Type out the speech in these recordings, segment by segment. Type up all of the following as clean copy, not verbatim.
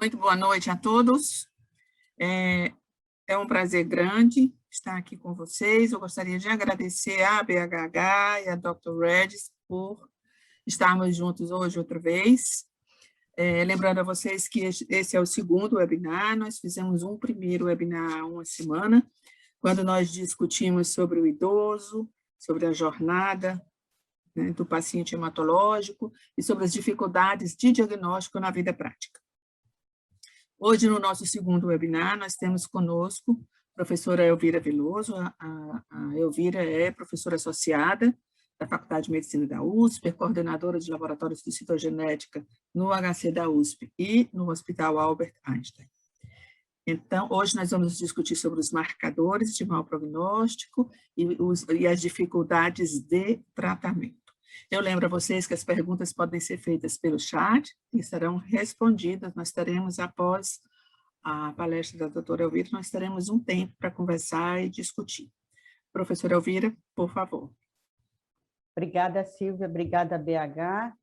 Muito boa noite a todos. É um prazer grande estar aqui com vocês. Eu gostaria de agradecer à BHH e à Dr. Regis por estarmos juntos hoje outra vez. Lembrando a vocês que esse é o segundo webinar, nós fizemos um primeiro webinar há uma semana, quando nós discutimos sobre o idoso, sobre a jornada, né, do paciente hematológico e sobre as dificuldades de diagnóstico na vida prática. Hoje, no nosso segundo webinar, nós temos conosco a professora Elvira Veloso. A Elvira é professora associada da Faculdade de Medicina da USP, é coordenadora de laboratórios de citogenética no HC da USP e no Hospital Albert Einstein. Então, hoje nós vamos discutir sobre os marcadores de mau prognóstico e as dificuldades de tratamento. Eu lembro a vocês que as perguntas podem ser feitas pelo chat e serão respondidas. Nós teremos, após a palestra da doutora Elvira, nós teremos um tempo para conversar e discutir. Professora Elvira, por favor. Obrigada, Silvia. Obrigada, BH,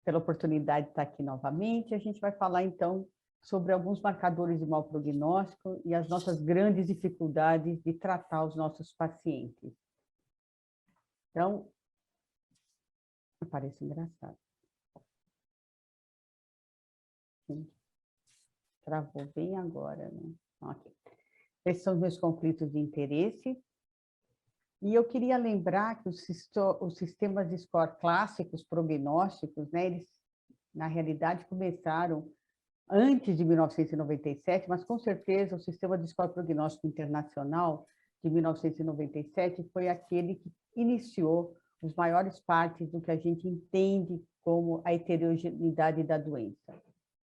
pela oportunidade de estar aqui novamente. A gente vai falar, então, sobre alguns marcadores de mau prognóstico e as nossas grandes dificuldades de tratar os nossos pacientes. Então, parece engraçado. Sim. Travou bem agora, né? Okay. Esses são os meus conflitos de interesse. E eu queria lembrar que os sistemas de score clássicos prognósticos, né, eles, na realidade, começaram antes de 1997, mas, com certeza, o sistema de score prognóstico internacional de 1997 foi aquele que iniciou os maiores partes do que a gente entende como a heterogeneidade da doença.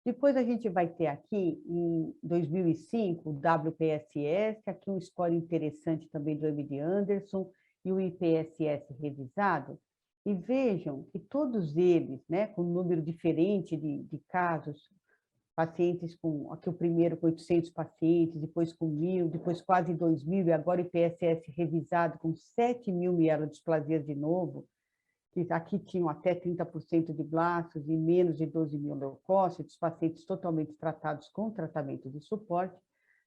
Depois a gente vai ter aqui, em 2005, o WPSS, aqui um score interessante também do MD Anderson, e o IPSS revisado. E vejam que todos eles, né, com um número diferente de casos, pacientes com, aqui o primeiro com 800 pacientes, depois com 1.000, depois quase 2.000, e agora o IPSS revisado com 7.000 mielodisplasias de novo, que aqui tinham até 30% de blastos e menos de 12.000 leucócitos, pacientes totalmente tratados com tratamento de suporte,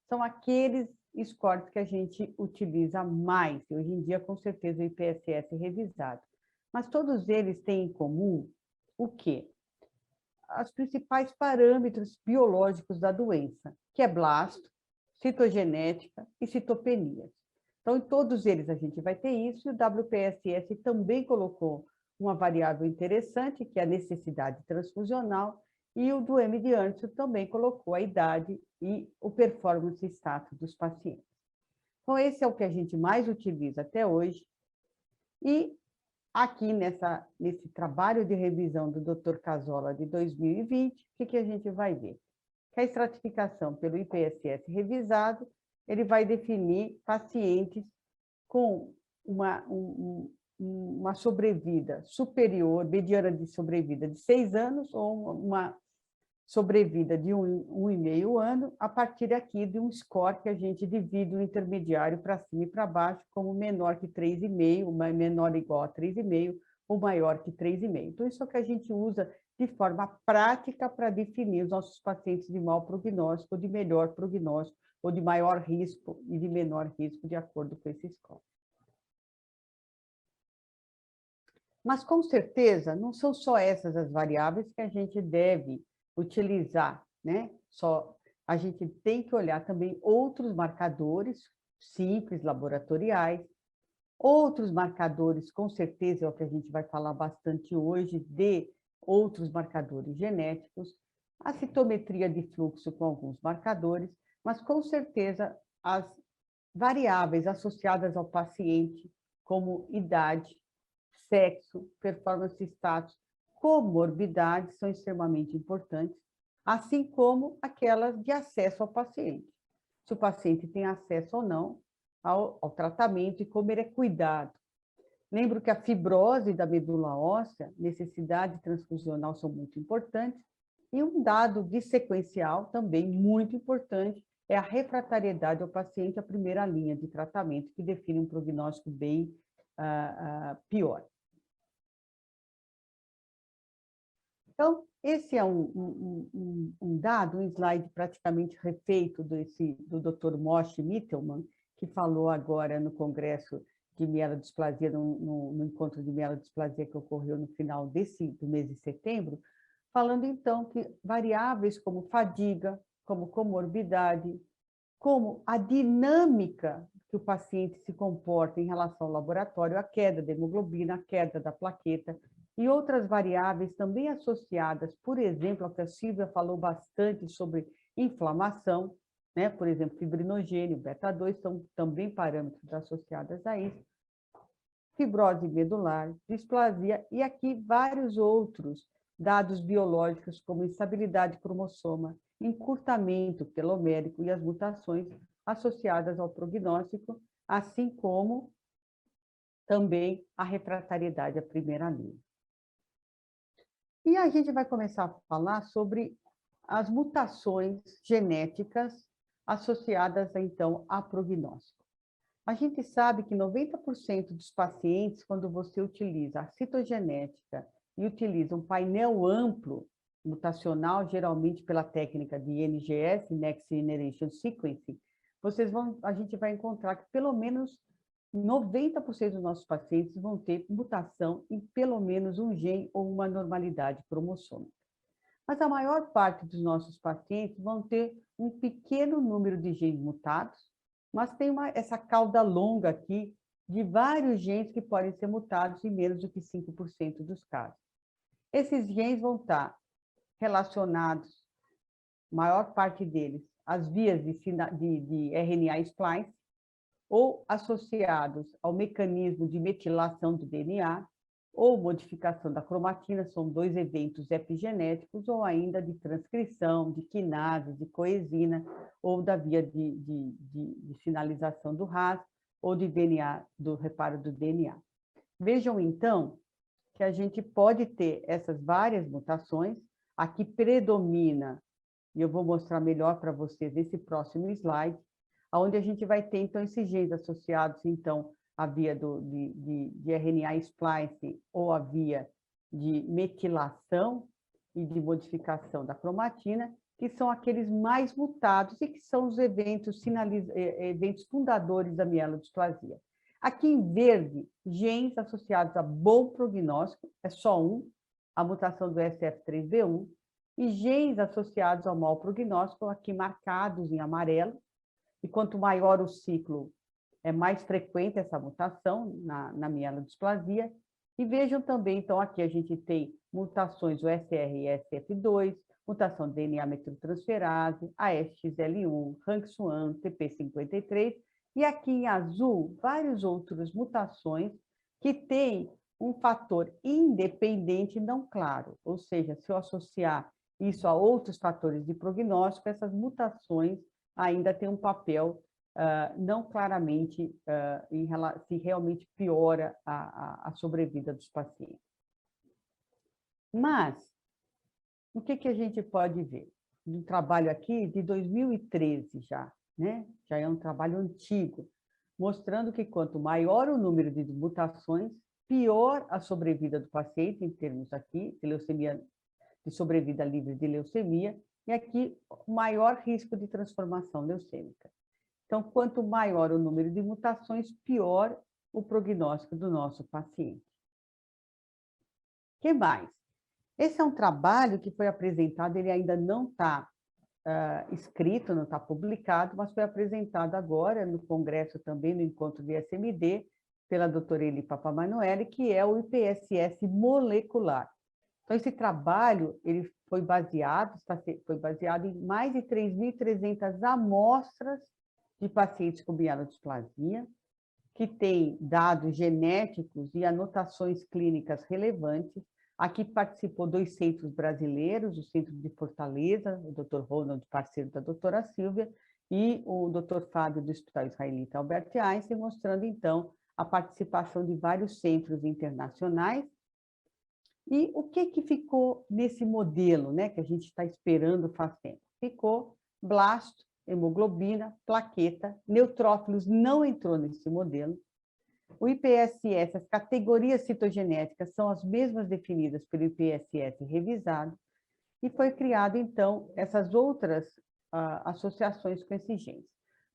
são aqueles scores que a gente utiliza mais, e hoje em dia, com certeza, o IPSS revisado. Mas todos eles têm em comum o quê? Os principais parâmetros biológicos da doença, que é blasto, citogenética e citopenias. Então, em todos eles a gente vai ter isso, e o WPSS também colocou uma variável interessante, que é a necessidade transfusional, e o do MD Anderson também colocou a idade e o performance status dos pacientes. Então, esse é o que a gente mais utiliza até hoje, e aqui nesse trabalho de revisão do Dr. Casola de 2020, o que a gente vai ver? Que a estratificação pelo IPSS revisado, ele vai definir pacientes com uma sobrevida superior, mediana de sobrevida de 6 anos, ou uma sobrevida de 1,5 ano, a partir aqui de um score que a gente divide o intermediário para cima e para baixo, como menor que 3,5, menor ou igual a 3,5, ou maior que 3,5. Então, isso é o que a gente usa de forma prática para definir os nossos pacientes de mau prognóstico, de melhor prognóstico, ou de maior risco e de menor risco, de acordo com esse score. Mas, com certeza, não são só essas as variáveis que a gente deve utilizar, né? A gente tem que olhar também outros marcadores simples, laboratoriais, outros marcadores, com certeza, é o que a gente vai falar bastante hoje, de outros marcadores genéticos, a citometria de fluxo com alguns marcadores, mas, com certeza, as variáveis associadas ao paciente, como idade, sexo, performance status, comorbidades são extremamente importantes, assim como aquelas de acesso ao paciente. Se o paciente tem acesso ou não ao tratamento e como ele é cuidado. Lembro que a fibrose da medula óssea, necessidade transfusional são muito importantes, e um dado de sequencial também muito importante é a refratariedade ao paciente, a primeira linha de tratamento, que define um prognóstico bem pior. Então, esse é um dado, um slide praticamente refeito do Dr. Moshe Mittelman, que falou agora no Congresso de Mielodisplasia, no encontro de mielodisplasia que ocorreu no final do mês de setembro, falando, então, que variáveis como fadiga, como comorbidade, como a dinâmica que o paciente se comporta em relação ao laboratório, a queda da hemoglobina, a queda da plaqueta, e outras variáveis também associadas, por exemplo, a que a Silvia falou bastante sobre inflamação, né? Por exemplo, fibrinogênio, beta-2, são também parâmetros associados a isso, fibrose medular, displasia, e aqui vários outros dados biológicos, como instabilidade cromossoma, encurtamento telomérico e as mutações associadas ao prognóstico, assim como também a refratariedade à primeira linha. E a gente vai começar a falar sobre as mutações genéticas associadas, então, a prognóstico. A gente sabe que 90% dos pacientes, quando você utiliza a citogenética e utiliza um painel amplo mutacional, geralmente pela técnica de NGS, Next Generation Sequencing, a gente vai encontrar que pelo menos 90% dos nossos pacientes vão ter mutação em pelo menos um gene ou uma normalidade cromossômica. Mas a maior parte dos nossos pacientes vão ter um pequeno número de genes mutados, mas tem essa cauda longa aqui de vários genes que podem ser mutados em menos do que 5% dos casos. Esses genes vão estar relacionados, maior parte deles, às vias de RNA splice, ou associados ao mecanismo de metilação do DNA, ou modificação da cromatina, são dois eventos epigenéticos, ou ainda de transcrição, de quinase, de coenzina, ou da via de sinalização do RAS, ou de DNA, do reparo do DNA. Vejam, então, que a gente pode ter essas várias mutações, aqui predomina, e eu vou mostrar melhor para vocês nesse próximo slide, onde a gente vai ter, então, esses genes associados, então, à via de RNA splice ou à via de metilação e de modificação da cromatina, que são aqueles mais mutados e que são os eventos fundadores da mielodisplasia. Aqui em verde, genes associados a bom prognóstico, é só um, a mutação do SF3B1, e genes associados ao mau prognóstico, aqui marcados em amarelo, e quanto maior o ciclo, é mais frequente essa mutação na mielodisplasia. E vejam também, então, aqui a gente tem mutações, o SR e SF2, mutação de DNA metiltransferase, ASXL1, RANKS1, TP53, e aqui em azul, várias outras mutações que têm um fator independente não claro, ou seja, se eu associar isso a outros fatores de prognóstico, essas mutações ainda têm um papel não claramente se realmente piora a sobrevida dos pacientes. Mas, o que a gente pode ver? Um trabalho aqui de 2013 já, né? Já é um trabalho antigo, mostrando que quanto maior o número de mutações, pior a sobrevida do paciente, em termos aqui, de leucemia, de sobrevida livre de leucemia, e aqui o maior risco de transformação leucêmica. Então, quanto maior o número de mutações, pior o prognóstico do nosso paciente. O que mais? Esse é um trabalho que foi apresentado, ele ainda não está escrito, não está publicado, mas foi apresentado agora no congresso também, no encontro de SMD, pela doutora Eli Papamanoeli, que é o IPSS molecular. Então, esse trabalho ele foi baseado em mais de 3.300 amostras de pacientes com mielodisplasia, que tem dados genéticos e anotações clínicas relevantes. Aqui participou 2 centros brasileiros, o Centro de Fortaleza, o Dr. Ronald, parceiro da doutora Silvia, e o Dr. Fábio, do Hospital Israelita Albert Einstein, mostrando, então, a participação de vários centros internacionais. E o que ficou nesse modelo, né, que a gente está esperando faz tempo? Ficou blasto, hemoglobina, plaqueta, neutrófilos não entrou nesse modelo, O IPSS, as categorias citogenéticas são as mesmas definidas pelo IPSS revisado, e foi criado, então, essas outras associações com esses genes.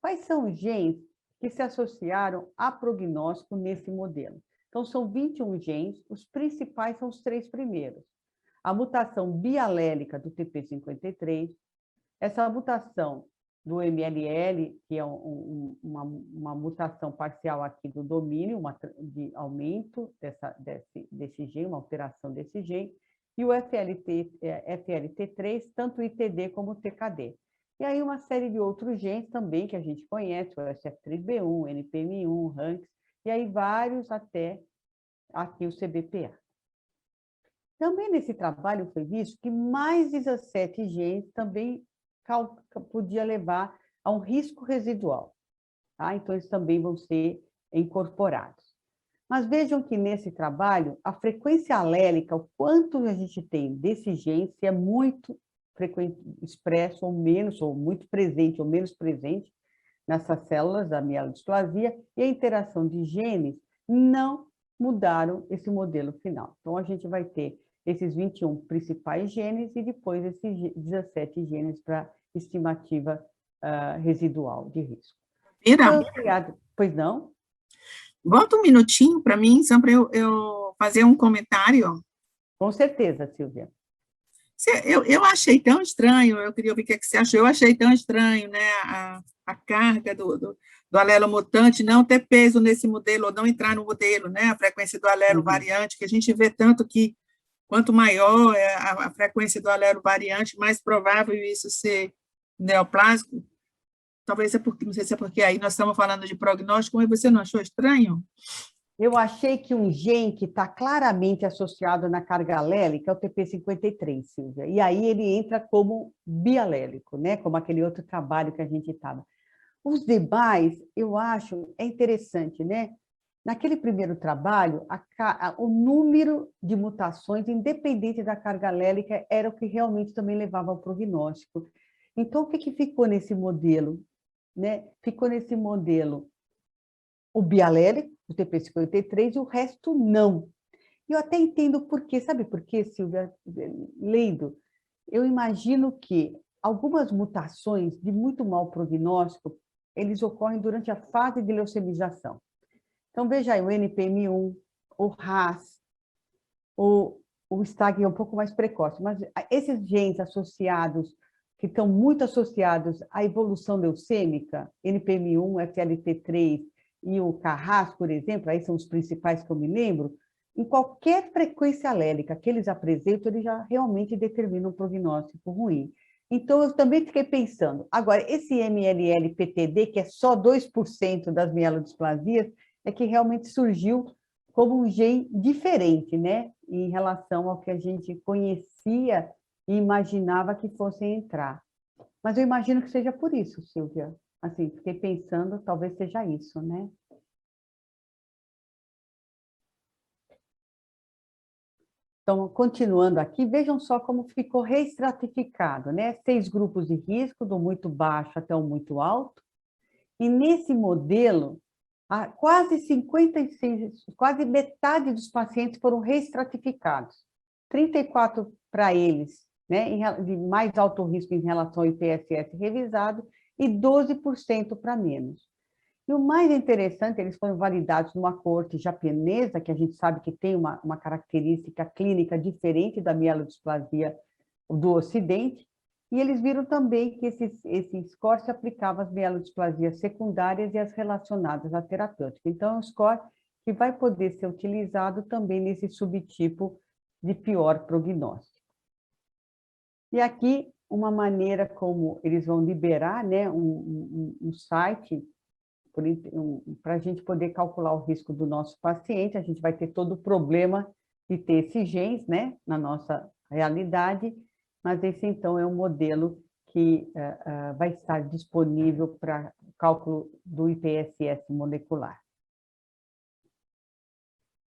Quais são os genes que se associaram a prognóstico nesse modelo? Então, são 21 genes, os principais são os 3 primeiros. A mutação bialélica do TP53, essa mutação do MLL, que é uma mutação parcial aqui do domínio, de aumento desse gene, uma alteração desse gene, e o FLT3, tanto o ITD como o TKD. E aí uma série de outros genes também que a gente conhece, o SF3B1, NPM1, RANKS, e aí vários até aqui o CBPA. Também nesse trabalho foi visto que mais 17 genes também podia levar a um risco residual. Tá? Então, eles também vão ser incorporados. Mas vejam que nesse trabalho, a frequência alélica, o quanto a gente tem desse gene, se é muito frequente, expresso ou menos, ou muito presente ou menos presente nessas células da mielodisplasia, e a interação de genes não mudaram esse modelo final. Então, a gente vai ter esses 21 principais genes e depois esses 17 genes para estimativa residual de risco. Mira, pois não? volta um minutinho para mim, só para eu fazer um comentário. Com certeza, Silvia. Eu achei tão estranho, eu queria ouvir o que você achou, eu achei tão estranho, né, a carga do alelo mutante não ter peso nesse modelo, ou não entrar no modelo, né, a frequência do alelo variante, que a gente vê tanto que quanto maior é a frequência do alelo variante, mais provável isso ser neoplásico. Talvez não sei se é porque aí nós estamos falando de prognóstico, mas você não achou estranho? Eu achei que um gene que está claramente associado na carga alélica é o TP53, Silvia, e aí ele entra como bialélico, né? Como aquele outro trabalho que a gente estava. Os demais, eu acho, é interessante, né? Naquele primeiro trabalho, o número de mutações, independente da carga alélica, era o que realmente também levava ao prognóstico. Então, o que ficou nesse modelo? Né? Ficou nesse modelo o bialélico, o TP53, e o resto não. E eu até entendo por quê. Sabe por quê, Silvia? Lendo, eu imagino que algumas mutações de muito mau prognóstico, eles ocorrem durante a fase de leucemização. Então, veja aí, o NPM1, o RAS, o STAG é um pouco mais precoce, mas esses genes associados, que estão muito associados à evolução leucêmica, NPM1, FLT3 e o CARRAS, por exemplo, aí são os principais que eu me lembro, em qualquer frequência alélica que eles apresentam, eles já realmente determinam um prognóstico ruim. Então, eu também fiquei pensando, agora, esse MLL-PTD, que é só 2% das mielodisplasias, é que realmente surgiu como um gene diferente, né, em relação ao que a gente conhecia e imaginava que fossem entrar. Mas eu imagino que seja por isso, Silvia. Assim, fiquei pensando, talvez seja isso, né? Então, continuando aqui, vejam só como ficou reestratificado, né? 6 grupos de risco, do muito baixo até o muito alto. E nesse modelo, quase 56, quase metade dos pacientes foram reestratificados. 34 para eles, né, de mais alto risco em relação ao IPSS revisado, e 12% para menos. E o mais interessante, eles foram validados numa coorte japonesa, que a gente sabe que tem uma característica clínica diferente da mielodisplasia do Ocidente, e eles viram também que esse score se aplicava às mielodisplasias secundárias e às relacionadas à terapêutica. Então, é um score que vai poder ser utilizado também nesse subtipo de pior prognóstico. E aqui, uma maneira como eles vão liberar, né, um site para a gente poder calcular o risco do nosso paciente. A gente vai ter todo o problema de ter esses genes, né, na nossa realidade, mas esse, então, é um modelo que vai estar disponível para cálculo do IPSS molecular.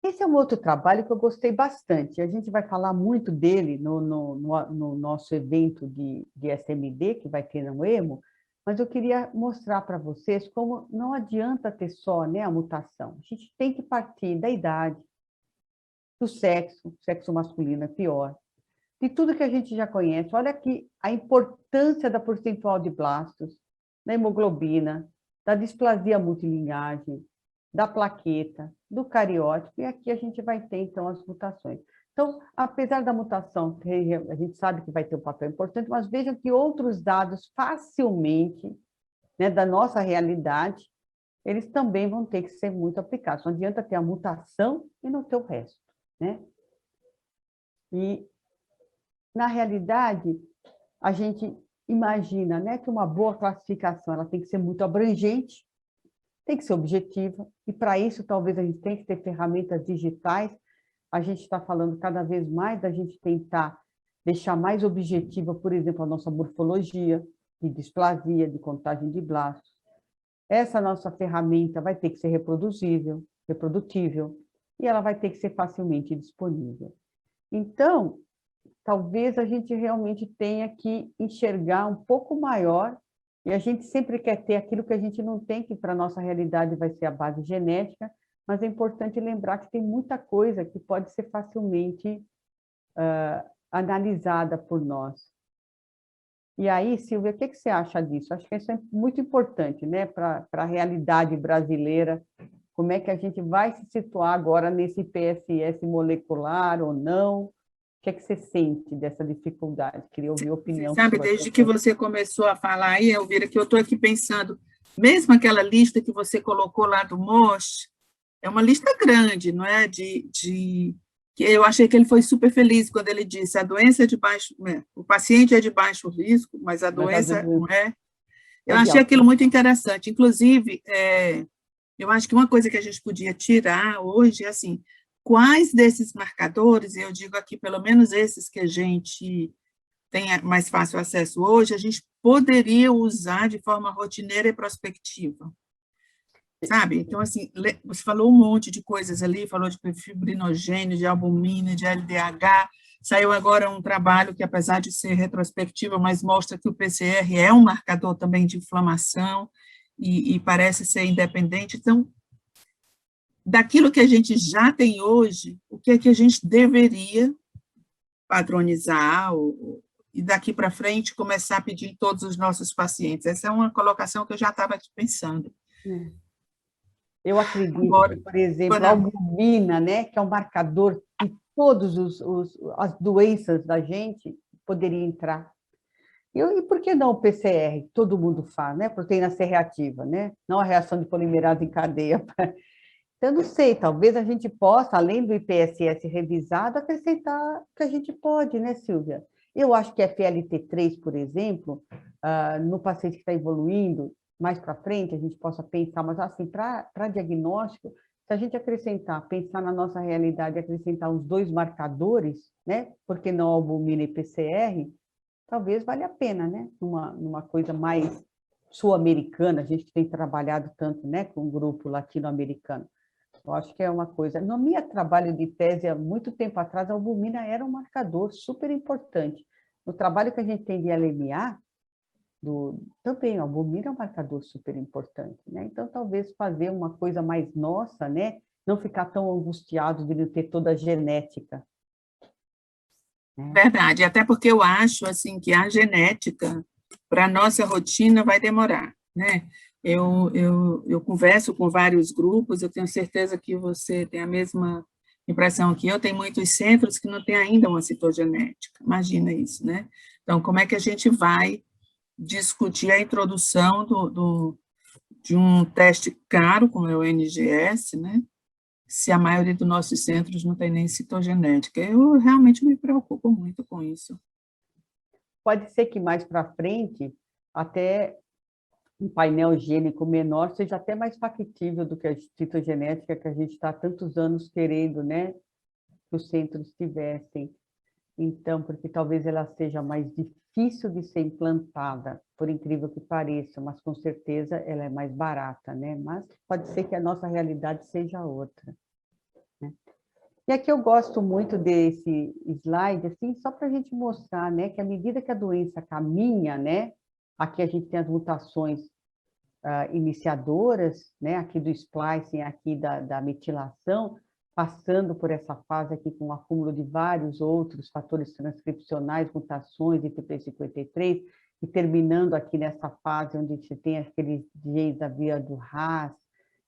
Esse é um outro trabalho que eu gostei bastante. A gente vai falar muito dele no nosso evento de SMD, que vai ter no EMO, Mas eu queria mostrar para vocês como não adianta ter só, né, a mutação. A gente tem que partir da idade, do sexo masculino é pior, de tudo que a gente já conhece. Olha aqui a importância da percentual de blastos, da hemoglobina, da displasia multilinhagem, da plaqueta, do cariótipo, e aqui a gente vai ter, então, as mutações. Então, apesar da mutação, a gente sabe que vai ter um papel importante, mas vejam que outros dados facilmente, né, da nossa realidade, eles também vão ter que ser muito aplicados. Não adianta ter a mutação e não ter o resto, né? E, na realidade, a gente imagina, né, que uma boa classificação ela tem que ser muito abrangente, tem que ser objetiva, e para isso talvez a gente tenha que ter ferramentas digitais. A gente está falando cada vez mais da gente tentar deixar mais objetiva, por exemplo, a nossa morfologia de displasia, de contagem de blastos. Essa nossa ferramenta vai ter que ser reprodutível, e ela vai ter que ser facilmente disponível. Então, talvez a gente realmente tenha que enxergar um pouco maior, e a gente sempre quer ter aquilo que a gente não tem, que para a nossa realidade vai ser a base genética, mas é importante lembrar que tem muita coisa que pode ser facilmente analisada por nós. E aí, Silvia, o que você acha disso? Acho que isso é muito importante, né, para a realidade brasileira. Como é que a gente vai se situar agora nesse PSS molecular ou não? O que você sente dessa dificuldade? Queria ouvir a Você opinião sabe, sua. desde que você começou a falar aí, Elvira, que eu estou aqui pensando, mesmo aquela lista que você colocou lá do MOSH, é uma lista grande, não é? Que eu achei que ele foi super feliz quando ele disse a doença é de baixo, o paciente é de baixo risco, mas a doença não é. Eu É de achei alto. aquilo muito interessante. Inclusive, eu acho que uma coisa que a gente podia tirar hoje é assim, quais desses marcadores, eu digo aqui pelo menos esses que a gente tem mais fácil acesso hoje, a gente poderia usar de forma rotineira e prospectiva, sabe? Então, assim, você falou um monte de coisas ali, falou de fibrinogênio, de albumina, de LDH, saiu agora um trabalho que, apesar de ser retrospectivo, mas mostra que o PCR é um marcador também de inflamação e parece ser independente. Então, daquilo que a gente já tem hoje, o que é que a gente deveria padronizar e daqui para frente começar a pedir em todos os nossos pacientes? Essa é uma colocação que eu já estava aqui pensando. Eu acredito Agora, que, por exemplo, a albumina, né, que é um marcador de todas as doenças da gente, poderia entrar. E por que não o PCR? Todo mundo faz, né? Proteína C reativa, né? Não a reação de polimerase em cadeia. Então, não sei, talvez a gente possa, além do IPSS revisado, acrescentar que a gente pode, né, Silvia? Eu acho que FLT3, por exemplo, no paciente que está evoluindo, mais para frente, a gente possa pensar, mas assim, para diagnóstico, se a gente acrescentar, pensar na nossa realidade, acrescentar os dois marcadores, né? Porque não albumina e PCR, talvez valha a pena, né? Numa coisa mais sul-americana, a gente tem trabalhado tanto, né, com o grupo latino-americano. Eu acho que é uma coisa. No meu trabalho de tese, há muito tempo atrás, a albumina era um marcador super importante. No trabalho que a gente tem de LMA, também a albumina é um marcador super importante, né? Então, talvez fazer uma coisa mais nossa, né? Não ficar tão angustiado de não ter toda a genética. Né? Verdade, até porque eu acho assim que a genética para a nossa rotina vai demorar, né? Eu converso com vários grupos, eu tenho certeza que você tem a mesma impressão que eu, tem muitos centros que não têm ainda uma citogenética, imagina isso, né? Então, como é que a gente vai discutir a introdução de um teste caro, como é o NGS, né? Se a maioria dos nossos centros não tem nem citogenética? Eu realmente me preocupo muito com isso. Pode ser que mais para frente, até um painel gênico menor seja até mais factível do que a citogenética que a gente está há tantos anos querendo, né, que os centros tivessem. Então, porque talvez ela seja mais difícil de ser implantada, por incrível que pareça, mas com certeza ela é mais barata, né? Mas pode ser que a nossa realidade seja outra. Né? E aqui eu gosto muito desse slide, assim, só para a gente mostrar, né, que à medida que a doença caminha, né, Aqui a gente tem as mutações iniciadoras, né, aqui do splicing, aqui da metilação, passando por essa fase aqui com o acúmulo de vários outros fatores transcricionais, mutações de TP53, e terminando aqui nessa fase onde você tem aqueles genes da via do RAS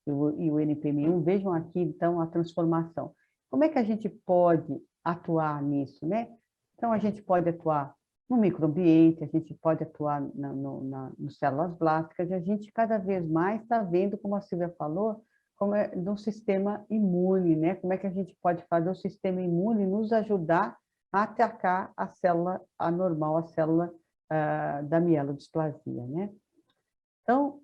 e o NPM1. Vejam aqui, então, a transformação. Como é que a gente pode atuar nisso, né? Então, a gente pode atuar no microambiente, a gente pode atuar nas células blásticas, e a gente cada vez mais está vendo, como a Silvia falou, como é no sistema imune, né? Como é que a gente pode fazer o sistema imune nos ajudar a atacar a célula anormal, a célula da mielodisplasia, né? Então,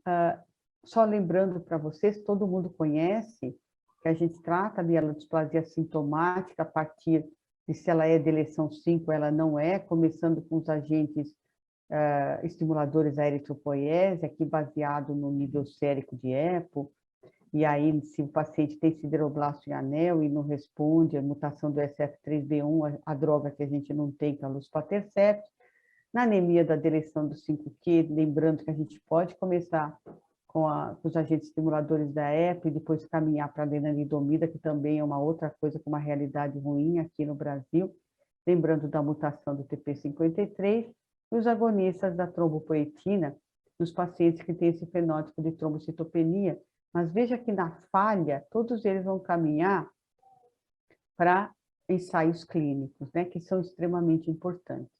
só lembrando para vocês, todo mundo conhece que a gente trata a mielodisplasia sintomática a partir de se ela é de eleição 5, ela não é, começando com os agentes estimuladores da eritropoiese, aqui baseado no nível sérico de EPO, e aí se o paciente tem sideroblasto em anel e não responde, a mutação do SF3B1, a droga que a gente não tem, que é a luspatercept. Na anemia da deleção do 5q, lembrando que a gente pode começar com os agentes estimuladores da EPO e depois caminhar para a lenalidomida, que também é uma outra coisa com uma realidade ruim aqui no Brasil, lembrando da mutação do TP53, e os agonistas da trombopoetina, nos pacientes que têm esse fenótipo de trombocitopenia. Mas veja que na falha, todos eles vão caminhar para ensaios clínicos, né, que são extremamente importantes.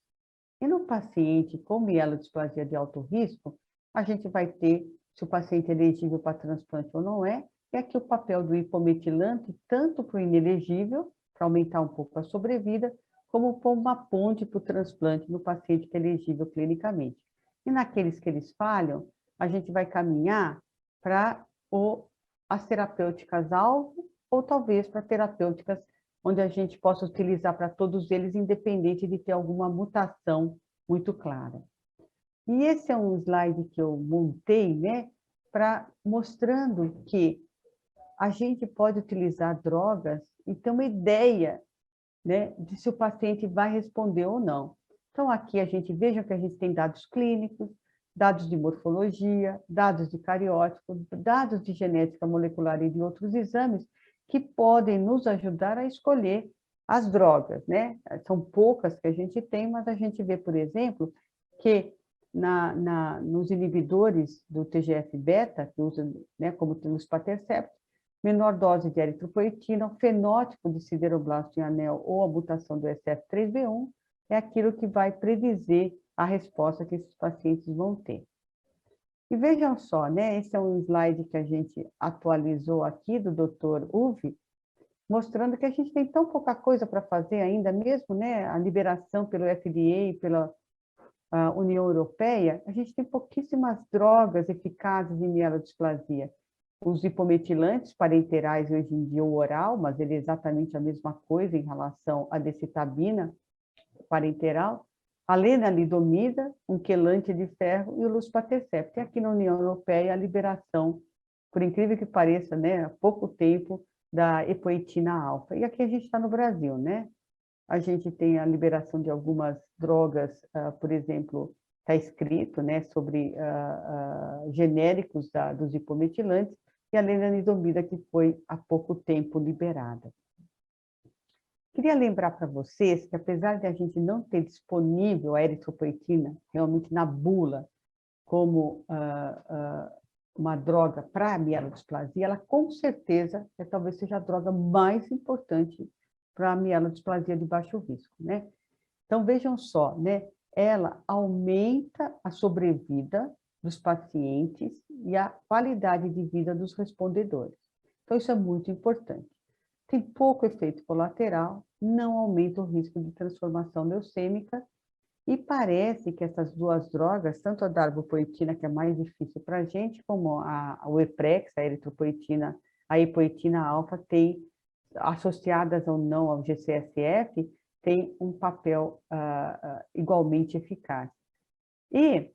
E no paciente com mielodisplasia de alto risco, a gente vai ter se o paciente é elegível para transplante ou não é, e aqui o papel do hipometilante, tanto para o inelegível, para aumentar um pouco a sobrevida, como para uma ponte para o transplante no paciente que é elegível clinicamente. E naqueles que eles falham, a gente vai caminhar para as terapêuticas-alvo, ou talvez para terapêuticas onde a gente possa utilizar para todos eles, independente de ter alguma mutação muito clara. E esse é um slide que eu montei, né, mostrando que a gente pode utilizar drogas e ter uma ideia, né, de se o paciente vai responder ou não. Então, aqui a gente veja que a gente tem dados clínicos, dados de morfologia, dados de cariótipo, dados de genética molecular e de outros exames que podem nos ajudar a escolher as drogas, né? São poucas que a gente tem, mas a gente vê, por exemplo, que nos inibidores do TGF-beta, que usam, né, como tem os luspatercept, menor dose de eritropoetina, o fenótipo de sideroblasto em anel ou a mutação do SF3B1 é aquilo que vai predizer a resposta que esses pacientes vão ter. E vejam só, né, esse é um slide que a gente atualizou aqui do Dr. Uwe, mostrando que a gente tem tão pouca coisa para fazer ainda, mesmo, né, a liberação pelo FDA e pela União Europeia, a gente tem pouquíssimas drogas eficazes em mielodisplasia. Os hipometilantes parenterais, hoje em dia, o oral, mas ele é exatamente a mesma coisa em relação à decitabina parenteral, a lenalidomida, um quelante de ferro e o luspatercept. E aqui na União Europeia, a liberação, por incrível que pareça, né, há pouco tempo, da epoetina alfa. E aqui a gente está no Brasil, né? A gente tem a liberação de algumas drogas, por exemplo, está escrito, né, sobre genéricos dos hipometilantes, e a lenalidomida, que foi há pouco tempo liberada. Queria lembrar para vocês que, apesar de a gente não ter disponível a eritropoetina, realmente na bula, como uma droga para a mielodisplasia, ela com certeza talvez seja a droga mais importante para a mielodisplasia de baixo risco, né? Então, vejam só, né? Ela aumenta a sobrevida dos pacientes e a qualidade de vida dos respondedores. Então, isso é muito importante. Tem pouco efeito colateral, não aumenta o risco de transformação leucêmica, e parece que essas duas drogas, tanto a darbepoetina, que é mais difícil para a gente, como o Eprex, a eritropoetina, a epoetina alfa, tem, associadas ou não ao GCSF, tem um papel igualmente eficaz. E,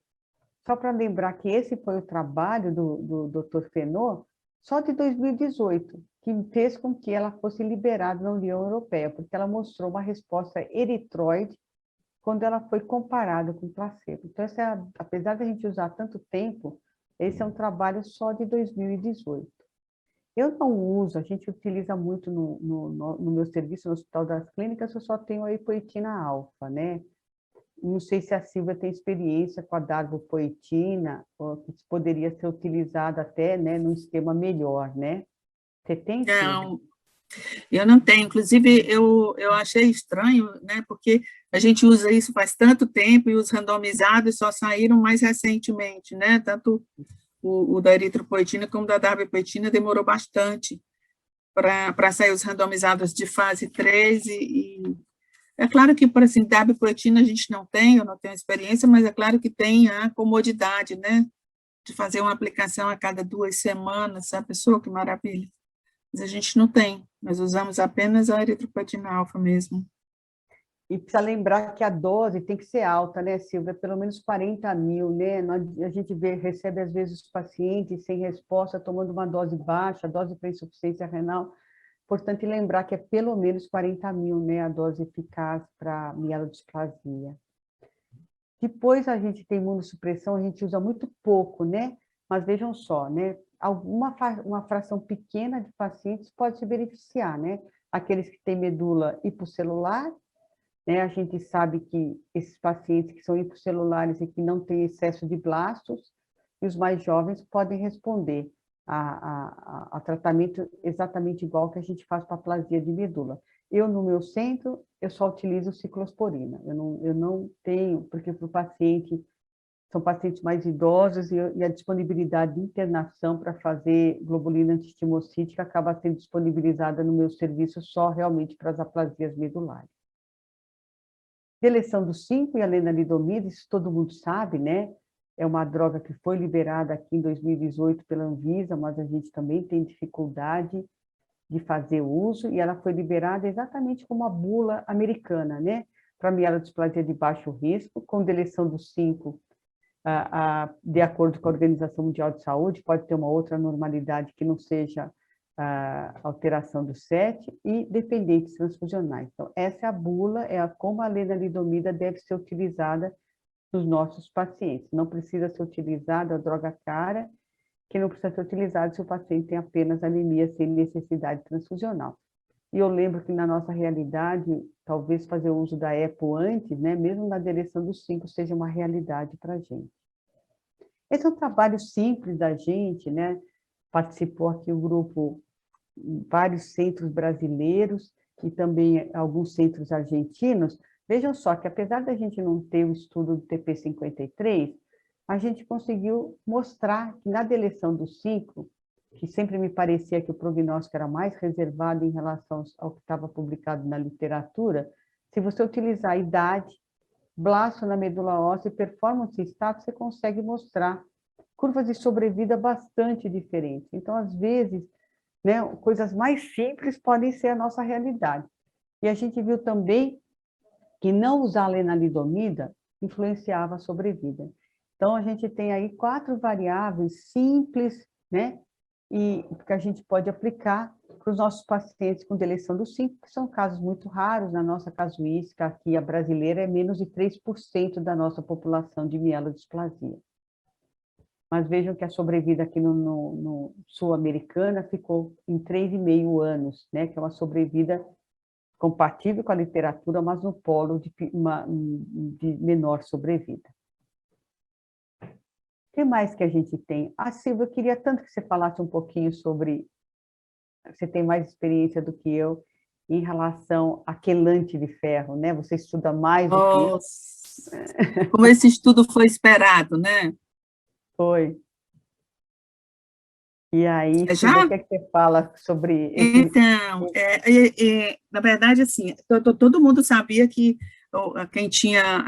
só para lembrar que esse foi o trabalho do Dr. Fenot, só de 2018, que fez com que ela fosse liberada na União Europeia, porque ela mostrou uma resposta eritroide quando ela foi comparada com placebo. Então, apesar da gente usar tanto tempo, esse é um trabalho só de 2018. Eu não uso, a gente utiliza muito no meu serviço no Hospital das Clínicas, eu só tenho a epoetina alfa, né? Não sei se a Silvia tem experiência com a darbopoetina, ou que poderia ser utilizada até, né, num esquema melhor, né? Você tem, Silvia? Não, eu não tenho. Inclusive, eu achei estranho, né, porque a gente usa isso faz tanto tempo e os randomizados só saíram mais recentemente, né? Tanto o da eritropoetina como da darbepoetina demorou bastante para sair os randomizados de fase 3 e é claro que, por assim, darbepoetina a gente não tem, eu não tenho experiência, mas é claro que tem a comodidade, né, de fazer uma aplicação a cada 2 semanas, sabe, pessoa, que maravilha. Mas a gente não tem, nós usamos apenas a eritropoetina alfa mesmo. E precisa lembrar que a dose tem que ser alta, né, Silvia? Pelo menos 40 mil, né? A gente recebe, às vezes, os pacientes sem resposta, tomando uma dose baixa, dose para insuficiência renal. Importante lembrar que é pelo menos 40 mil, né, a dose eficaz para mielodisplasia. Depois a gente tem imunossupressão, a gente usa muito pouco, né? Mas vejam só, né? Uma fração pequena de pacientes pode se beneficiar, né? Aqueles que têm medula hiposselular, né? A gente sabe que esses pacientes que são hiposcelulares e que não têm excesso de blastos, e os mais jovens podem responder a tratamento exatamente igual que a gente faz para a aplasia de medula. Eu, no meu centro, eu só utilizo ciclosporina. Eu não tenho, porque para o paciente, são pacientes mais idosos e a disponibilidade de internação para fazer globulina antiestimocítica acaba sendo disponibilizada no meu serviço só realmente para as aplasias medulares. Deleção do 5 e a lenalidomida, isso todo mundo sabe, né? É uma droga que foi liberada aqui em 2018 pela Anvisa, mas a gente também tem dificuldade de fazer uso, e ela foi liberada exatamente como a bula americana, né? Para mielodisplasia de baixo risco, com deleção do 5, de acordo com a Organização Mundial de Saúde, pode ter uma outra normalidade que não seja alteração do 7, e dependentes transfusionais. Então, essa é a bula, como a lenalidomida deve ser utilizada nos nossos pacientes. Não precisa ser utilizada a droga cara, que não precisa ser utilizada se o paciente tem apenas anemia sem necessidade transfusional. E eu lembro que na nossa realidade, talvez fazer uso da EPO antes, né, mesmo na deleção dos 5, seja uma realidade para a gente. Esse é um trabalho simples da gente, né? Participou aqui o grupo, vários centros brasileiros e também alguns centros argentinos. Vejam só que, apesar da gente não ter o estudo do TP53, a gente conseguiu mostrar que na deleção do 5, que sempre me parecia que o prognóstico era mais reservado em relação ao que estava publicado na literatura, se você utilizar a idade, blasto na medula óssea e performance status, você consegue mostrar curvas de sobrevida bastante diferentes. Então, às vezes, né, coisas mais simples podem ser a nossa realidade. E a gente viu também que não usar a lenalidomida influenciava a sobrevida. Então, a gente tem aí 4 variáveis simples, né, e que a gente pode aplicar para os nossos pacientes com deleção do 5, que são casos muito raros. Na nossa casuística aqui, a brasileira, é menos de 3% da nossa população de mielodisplasia. Mas vejam que a sobrevida aqui no sul-americana ficou em 3,5 anos, né, que é uma sobrevida compatível com a literatura, mas no polo de menor sobrevida. O que mais que a gente tem? Silvia, eu queria tanto que você falasse um pouquinho sobre... Você tem mais experiência do que eu em relação a quelante de ferro, né? Você estuda mais do que eu. Nossa, como esse estudo foi esperado, né? Foi. E aí, Já? Silvia, o que é que você fala sobre esse... Então, na verdade, assim, todo mundo sabia que quem tinha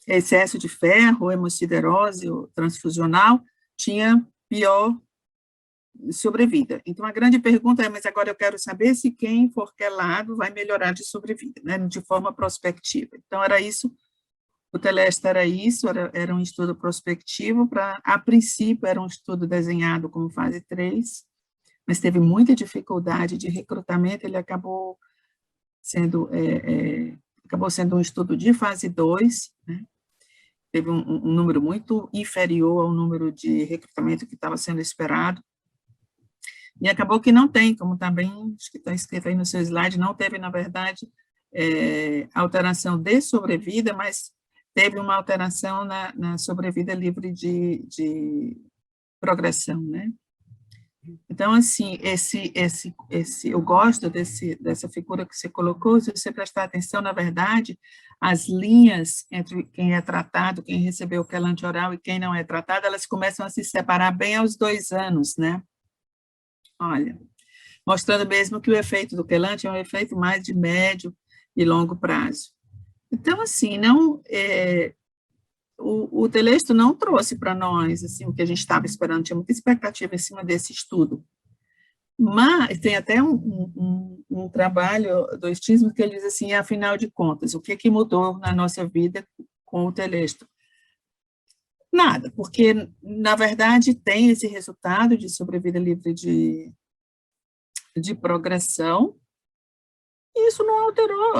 excesso de ferro, hemosiderose ou transfusional, tinha pior sobrevida. Então, a grande pergunta é, mas agora eu quero saber se quem for quelado vai melhorar de sobrevida, né, de forma prospectiva. Então, era isso, o Teleste era isso, era um estudo prospectivo, a princípio era um estudo desenhado como fase 3, mas teve muita dificuldade de recrutamento, ele acabou acabou sendo um estudo de fase 2, né? Teve um número muito inferior ao número de recrutamento que estava sendo esperado, e acabou que não tem, como também, acho que está escrito aí no seu slide, não teve, na verdade, alteração de sobrevida, mas teve uma alteração na sobrevida livre de progressão, né? Então, assim, eu gosto dessa figura que você colocou, se você prestar atenção, na verdade, as linhas entre quem é tratado, quem recebeu o quelante oral e quem não é tratado, elas começam a se separar bem aos 2 anos, né? Olha, mostrando mesmo que o efeito do quelante é um efeito mais de médio e longo prazo. Então, assim, o Telesto não trouxe para nós assim, o que a gente estava esperando, tinha muita expectativa em cima desse estudo. Mas tem até um trabalho do Estismo que ele diz assim, afinal de contas, o que mudou na nossa vida com o Telesto? Nada, porque, na verdade, tem esse resultado de sobrevida livre de progressão, e isso não alterou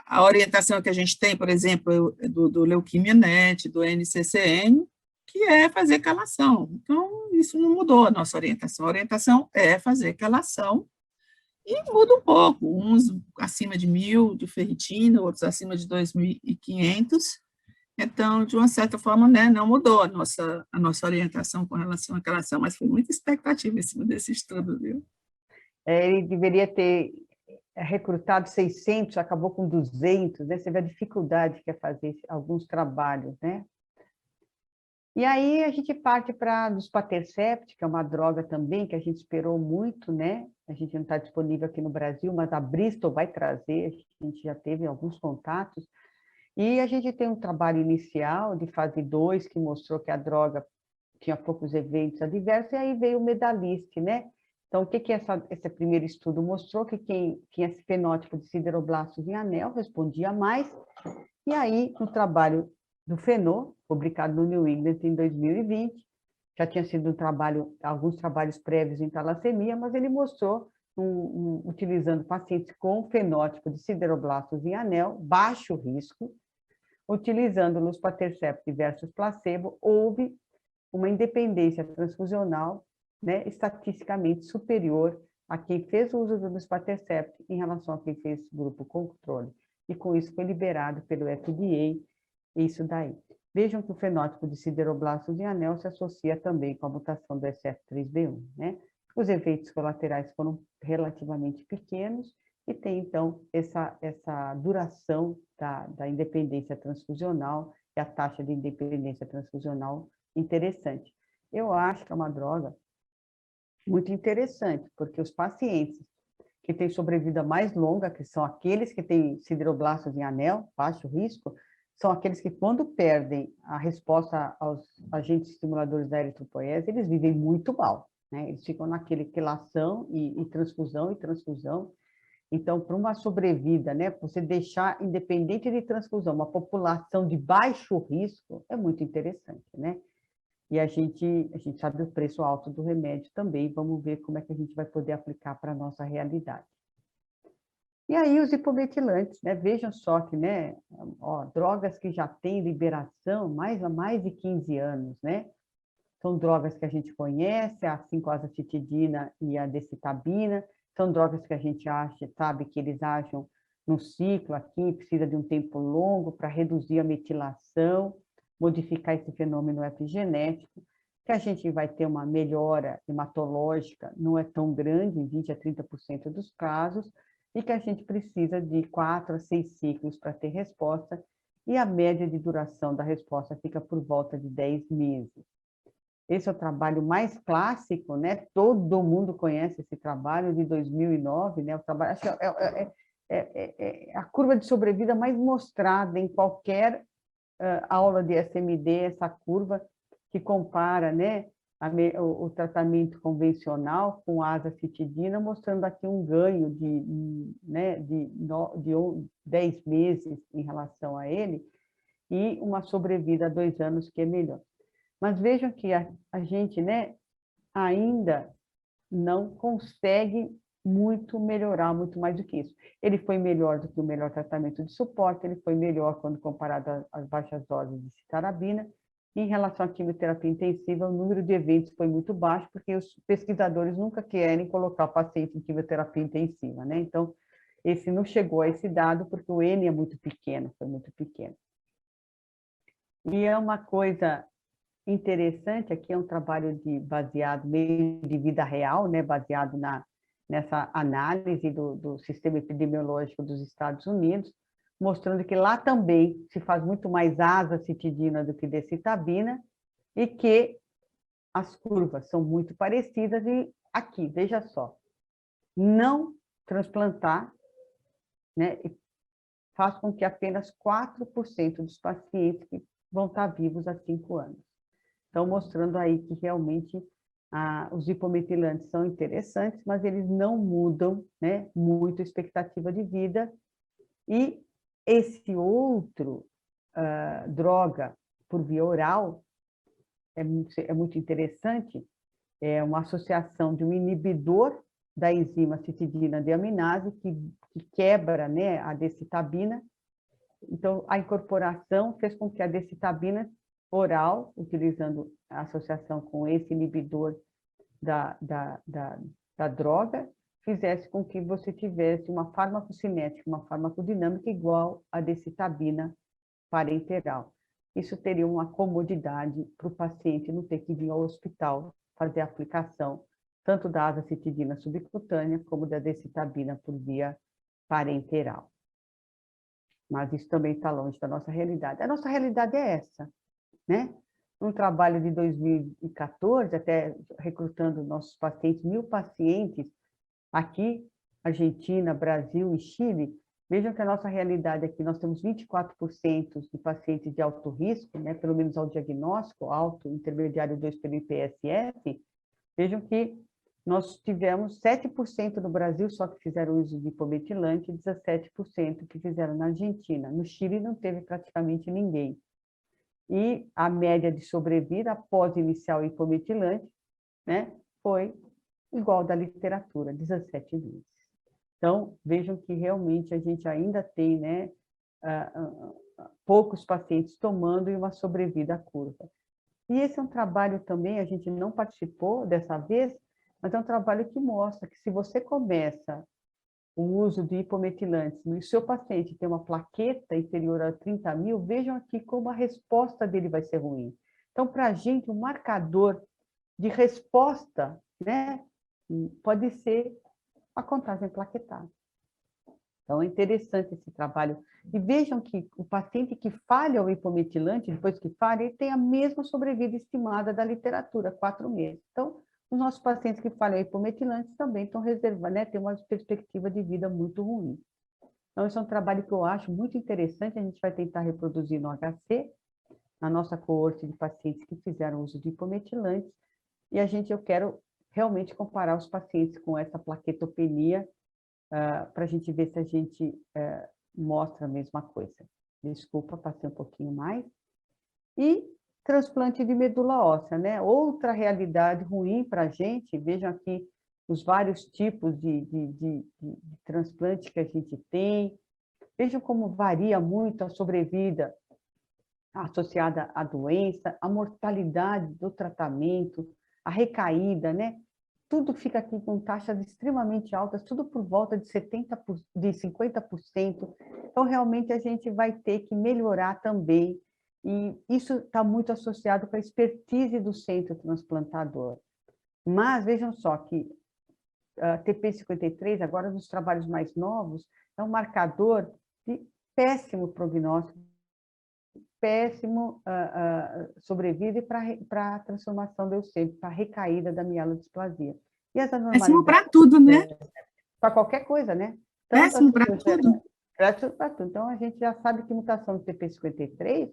a orientação que a gente tem, por exemplo, do Leuquimia Net, do NCCN, que é fazer quelação. Então, isso não mudou a nossa orientação. A orientação é fazer quelação, e muda um pouco, uns acima de 1.000 de ferritina, outros acima de 2.500. Então, de uma certa forma, né, não mudou a nossa orientação com relação à quelação, mas foi muita expectativa em cima desse estudo, viu? Ele deveria ter recrutado 600, acabou com 200, né? Você vê a dificuldade que é fazer alguns trabalhos, né? E aí a gente parte para a Luspatercept, que é uma droga também que a gente esperou muito, né? A gente não está disponível aqui no Brasil, mas a Bristol vai trazer, a gente já teve alguns contatos. E a gente tem um trabalho inicial de fase 2 que mostrou que a droga tinha poucos eventos adversos, e aí veio o Medalist, né? Então, o que esse primeiro estudo mostrou? Que quem tinha esse fenótipo de sideroblastos em anel respondia mais, e aí, no trabalho do Fenô, publicado no New England em 2020, já tinha sido alguns trabalhos prévios em talassemia, mas ele mostrou, utilizando pacientes com fenótipo de sideroblastos em anel, baixo risco, utilizando luspatercept versus placebo, houve uma independência transfusional, né, estatisticamente superior a quem fez o uso do luspatercept em relação a quem fez grupo controle. E com isso foi liberado pelo FDA, isso daí. Vejam que o fenótipo de sideroblastos em anel se associa também com a mutação do SF3B1, né? Os efeitos colaterais foram relativamente pequenos e tem, então, essa duração da independência transfusional e a taxa de independência transfusional interessante. Eu acho que é uma droga muito interessante, porque os pacientes que têm sobrevida mais longa, que são aqueles que têm sideroblastos em anel, baixo risco, são aqueles que, quando perdem a resposta aos agentes estimuladores da eritropoiese, eles vivem muito mal, né? Eles ficam naquele quelação e transfusão e transfusão. Então, para uma sobrevida, né, você deixar, independente de transfusão, uma população de baixo risco, é muito interessante, né? E a gente sabe o preço alto do remédio também, vamos ver como é que a gente vai poder aplicar para a nossa realidade. E aí os hipometilantes, né? Vejam só que, né, ó, drogas que já têm liberação há mais de 15 anos, né? São drogas que a gente conhece, a 5-azatitidina e a decitabina, são drogas que a gente sabe que eles agem no ciclo aqui, precisa de um tempo longo para reduzir a metilação, modificar esse fenômeno epigenético, que a gente vai ter uma melhora hematológica, não é tão grande, em 20% a 30% dos casos, e que a gente precisa de 4 a 6 ciclos para ter resposta, e a média de duração da resposta fica por volta de 10 meses. Esse é o trabalho mais clássico, né? Todo mundo conhece esse trabalho de 2009, né? O trabalho, acho que é a curva de sobrevida mais mostrada em qualquer aula de SMD, essa curva que compara, né, o tratamento convencional com a azacitidina, mostrando aqui um ganho de 10 meses em relação a ele, e uma sobrevida a 2 anos que é melhor. Mas vejam que a gente, né, ainda não consegue melhorar muito mais do que isso. Ele foi melhor do que o melhor tratamento de suporte, ele foi melhor quando comparado às baixas doses de citarabina. Em relação à quimioterapia intensiva, o número de eventos foi muito baixo, porque os pesquisadores nunca querem colocar o paciente em quimioterapia intensiva, né? Então, esse não chegou a esse dado, porque o N é muito pequeno, foi muito pequeno. E é uma coisa interessante, aqui é um trabalho baseado meio de vida real, né? Baseado nessa análise do sistema epidemiológico dos Estados Unidos, mostrando que lá também se faz muito mais azacitidina do que decitabina, e que as curvas são muito parecidas, e aqui, veja só, não transplantar, né, faz com que apenas 4% dos pacientes que vão estar vivos há 5 anos. Então, mostrando aí que realmente os hipometilantes são interessantes, mas eles não mudam, né, muito a expectativa de vida. E esse outro droga por via oral é muito interessante, é uma associação de um inibidor da enzima citidina deaminase, que quebra, né, a decitabina. Então, a incorporação fez com que a decitabina oral, utilizando a associação com esse inibidor da droga, fizesse com que você tivesse uma farmacocinética, uma farmacodinâmica igual à decitabina parenteral. Isso teria uma comodidade para o paciente não ter que vir ao hospital fazer a aplicação tanto da azacitidina subcutânea como da decitabina por via parenteral. Mas isso também está longe da nossa realidade. A nossa realidade é essa, né? Um trabalho de 2014, até recrutando nossos pacientes, 1.000 pacientes, aqui, Argentina, Brasil e Chile. Vejam que a nossa realidade aqui, nós temos 24% de pacientes de alto risco, né, pelo menos ao diagnóstico, alto, intermediário 2 pelo IPSS. Vejam que nós tivemos 7% no Brasil só que fizeram uso de hipometilante, 17% que fizeram na Argentina. No Chile não teve praticamente ninguém. E a média de sobrevida após iniciar o hipometilante, né, foi igual da literatura, 17 meses. Então, vejam que realmente a gente ainda tem, né, poucos pacientes tomando e uma sobrevida curva. E esse é um trabalho também, a gente não participou dessa vez, mas é um trabalho que mostra que se você começa o uso de hipometilantes e o seu paciente tem uma plaqueta inferior a 30.000, vejam aqui como a resposta dele vai ser ruim. Então, para a gente, um marcador de resposta, né, pode ser a contagem plaquetária. Então, é interessante esse trabalho. E vejam que o paciente que falha o hipometilante, depois que falha, ele tem a mesma sobrevida estimada da literatura, 4 meses. Então, os nossos pacientes que falham o hipometilante também estão reservados, né, têm uma perspectiva de vida muito ruim. Então, esse é um trabalho que eu acho muito interessante, a gente vai tentar reproduzir no HC, na nossa coorte de pacientes que fizeram uso de hipometilantes, e eu quero realmente comparar os pacientes com essa plaquetopenia, para a gente ver se a gente mostra a mesma coisa. Desculpa, passei um pouquinho mais. E transplante de medula óssea, né? Outra realidade ruim para a gente, vejam aqui os vários tipos de transplante que a gente tem, vejam como varia muito a sobrevida associada à doença, a mortalidade do tratamento, a recaída, né? Tudo fica aqui com taxas extremamente altas, tudo por volta de 50%. Então, realmente, a gente vai ter que melhorar também. E isso está muito associado com a expertise do centro transplantador. Mas, vejam só que TP53, agora nos trabalhos mais novos, é um marcador de péssimo prognóstico, péssimo sobrevida para a transformação leucêmica, para a recaída da mielodisplasia. E as anormalidades... Péssimo para tudo, né? Para qualquer coisa, né? Péssimo para tudo. Péssimo para tudo. Então, a gente já sabe que mutação do TP53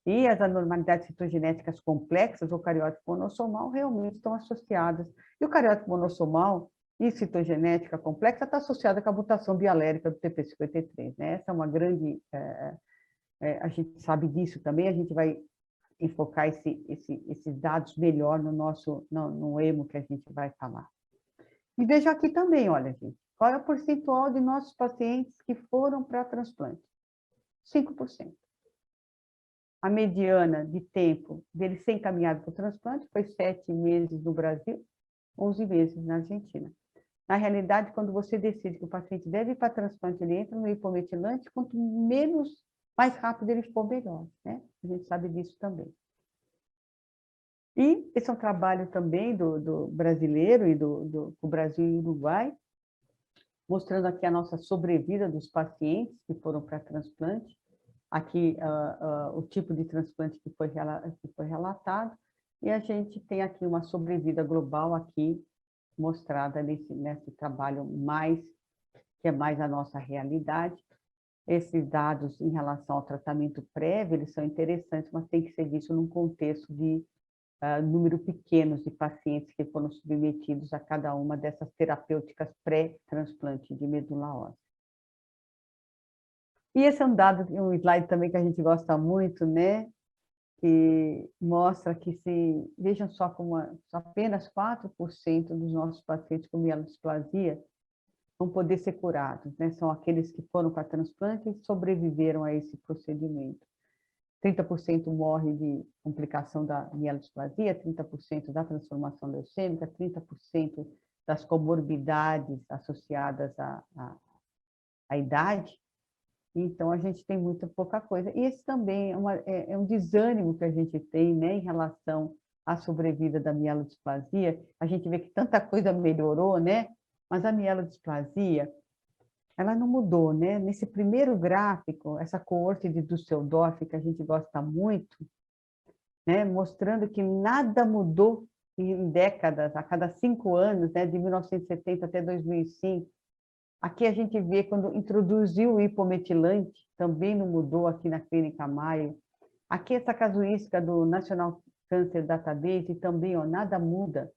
e as anormalidades citogenéticas complexas, ou cariótipo monossomal, realmente estão associadas. E o cariótipo monossomal e citogenética complexa está associada com a mutação bialérica do TP53, né? Essa é uma grande... a gente sabe disso também, a gente vai enfocar esses dados melhor no emo que a gente vai falar. E veja aqui também, olha, gente, qual é o percentual de nossos pacientes que foram para transplante? 5%. A mediana de tempo dele ser encaminhado para o transplante foi 7 meses no Brasil, 11 meses na Argentina. Na realidade, quando você decide que o paciente deve ir para transplante, ele entra no hipometilante, quanto menos, mais rápido ele for, melhor, né? A gente sabe disso também. E esse é um trabalho também do brasileiro e do Brasil e Uruguai, mostrando aqui a nossa sobrevida dos pacientes que foram para transplante, aqui o tipo de transplante que foi relatado, e a gente tem aqui uma sobrevida global aqui mostrada nesse trabalho que é mais a nossa realidade. Esses dados em relação ao tratamento prévio, eles são interessantes, mas tem que ser visto num contexto de número pequeno de pacientes que foram submetidos a cada uma dessas terapêuticas pré-transplante de medula óssea. E esse é um dado, um slide também que a gente gosta muito, né? Que mostra que vejam só como apenas 4% dos nossos pacientes com mielodisplasia vão poder ser curados, né? São aqueles que foram para transplante e sobreviveram a esse procedimento. 30% morre de complicação da mielodisplasia, 30% da transformação leucêmica, 30% das comorbidades associadas à idade. Então, a gente tem muito pouca coisa. E esse também é um desânimo que a gente tem, né, em relação à sobrevida da mielodisplasia. A gente vê que tanta coisa melhorou, né? Mas a mielodisplasia, ela não mudou, né? Nesse primeiro gráfico, essa coorte de Düsseldorf, que a gente gosta muito, né, mostrando que nada mudou em décadas, a cada 5 anos, né, de 1970 até 2005. Aqui a gente vê quando introduziu o hipometilante, também não mudou aqui na Clínica Maio. Aqui essa casuística do National Cancer Database, também ó, nada muda.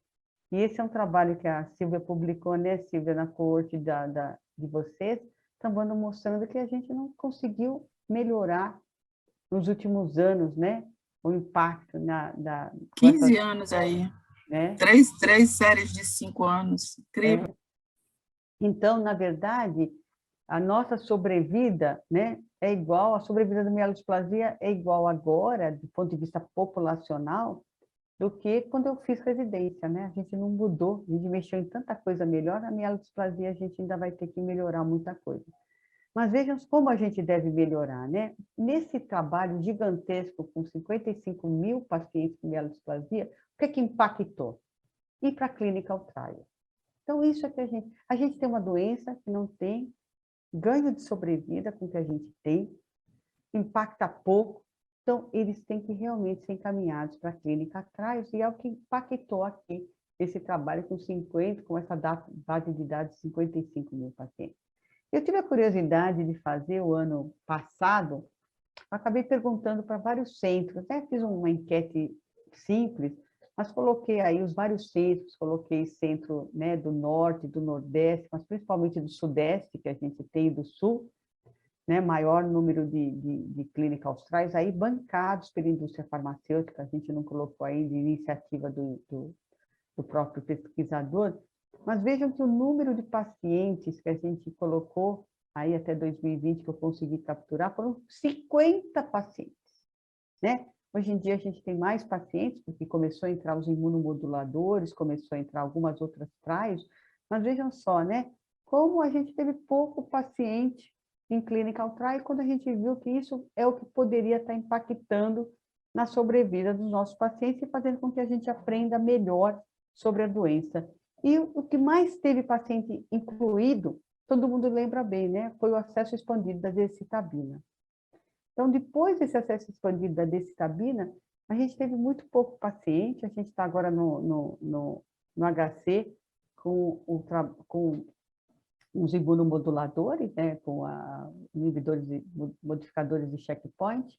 E esse é um trabalho que a Silvia publicou, né, Silvia, na coorte de vocês, também mostrando que a gente não conseguiu melhorar nos últimos anos, né, o impacto 15 anos aí. Né? Três séries de 5 anos. Incrível. Então, na verdade, a nossa sobrevida, né, é igual, a sobrevida da mielodisplasia é igual agora, do ponto de vista populacional, do que quando eu fiz residência, né? A gente não mudou, a gente mexeu em tanta coisa melhor, a mielodisplasia a gente ainda vai ter que melhorar muita coisa. Mas vejam como a gente deve melhorar, né? Nesse trabalho gigantesco, com 55 mil pacientes com mielodisplasia, o que impactou? Ir para a clinical trial. Então, isso é que a gente tem uma doença que não tem ganho de sobrevida com o que a gente tem, impacta pouco, então eles têm que realmente ser encaminhados para a clínica atrás, e é o que impactou aqui esse trabalho com essa base de dados de 55 mil pacientes. Eu tive a curiosidade de fazer o ano passado, acabei perguntando para vários centros, né? Fiz uma enquete simples, mas coloquei aí os vários centros, coloquei centro, né, do norte, do nordeste, mas principalmente do sudeste, que a gente tem, do sul, né, maior número de clinical trials, aí bancados pela indústria farmacêutica, a gente não colocou aí de iniciativa do próprio pesquisador, mas vejam que o número de pacientes que a gente colocou aí até 2020, que eu consegui capturar, foram 50 pacientes, né? Hoje em dia a gente tem mais pacientes, porque começou a entrar os imunomoduladores, começou a entrar algumas outras trials, mas vejam só, né? Como a gente teve pouco paciente em clinical trial, quando a gente viu que isso é o que poderia estar impactando na sobrevida dos nossos pacientes e fazendo com que a gente aprenda melhor sobre a doença. E o que mais teve paciente incluído, todo mundo lembra bem, né? Foi o acesso expandido da decitabina. Então, depois desse acesso expandido da decitabina, a gente teve muito pouco paciente, a gente está agora no HC com os imunomoduladores, né, com inibidores, modificadores de checkpoint,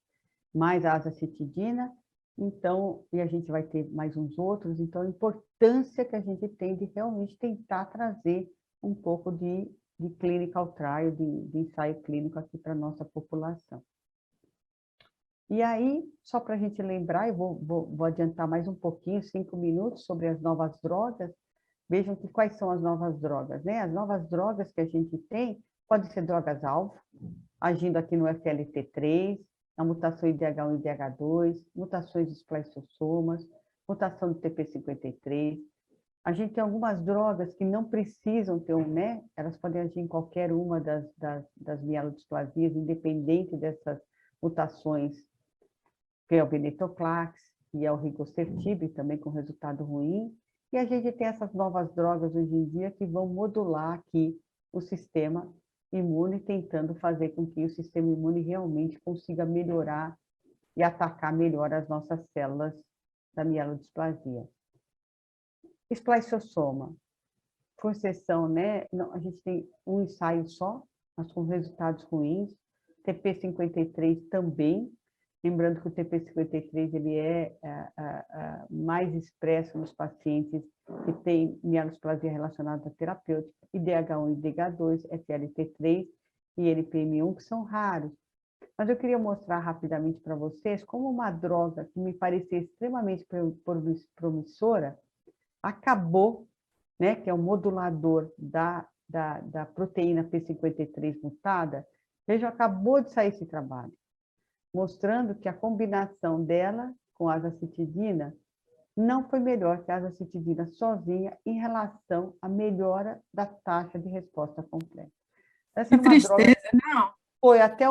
mais a azacitidina, então, e a gente vai ter mais uns outros, então a importância que a gente tem de realmente tentar trazer um pouco de clinical trial, de ensaio clínico aqui para a nossa população. E aí, só para a gente lembrar, eu vou adiantar mais um pouquinho, 5 minutos, sobre as novas drogas, Vejam que quais são as novas drogas, né? As novas drogas que a gente tem podem ser drogas-alvo, agindo aqui no FLT3, a mutação IDH1 e IDH2, mutações de spliceossomas, mutação do TP53. A gente tem algumas drogas que não precisam ter né? Elas podem agir em qualquer uma das mielodisplasias, independente dessas mutações, que é o venetoclax, e é o rigosertib, também com resultado ruim. E a gente tem essas novas drogas hoje em dia que vão modular aqui o sistema imune, tentando fazer com que o sistema imune realmente consiga melhorar e atacar melhor as nossas células da mielodisplasia. Spliceossoma, com exceção, né? Não, a gente tem um ensaio só, mas com resultados ruins. TP53 também, lembrando que o TP53 ele é mais expresso nos pacientes que têm mielodisplasia relacionada à terapêutica, IDH1 e IDH2, FLT3 e NPM1, que são raros. Mas eu queria mostrar rapidamente para vocês como uma droga que me parecia extremamente promissora acabou, né, que é o modulador da proteína P53 mutada. Veja, acabou de sair esse trabalho, mostrando que a combinação dela com a azacitidina não foi melhor que a azacitidina sozinha em relação à melhora da taxa de resposta completa. Essa que tristeza, não? Foi até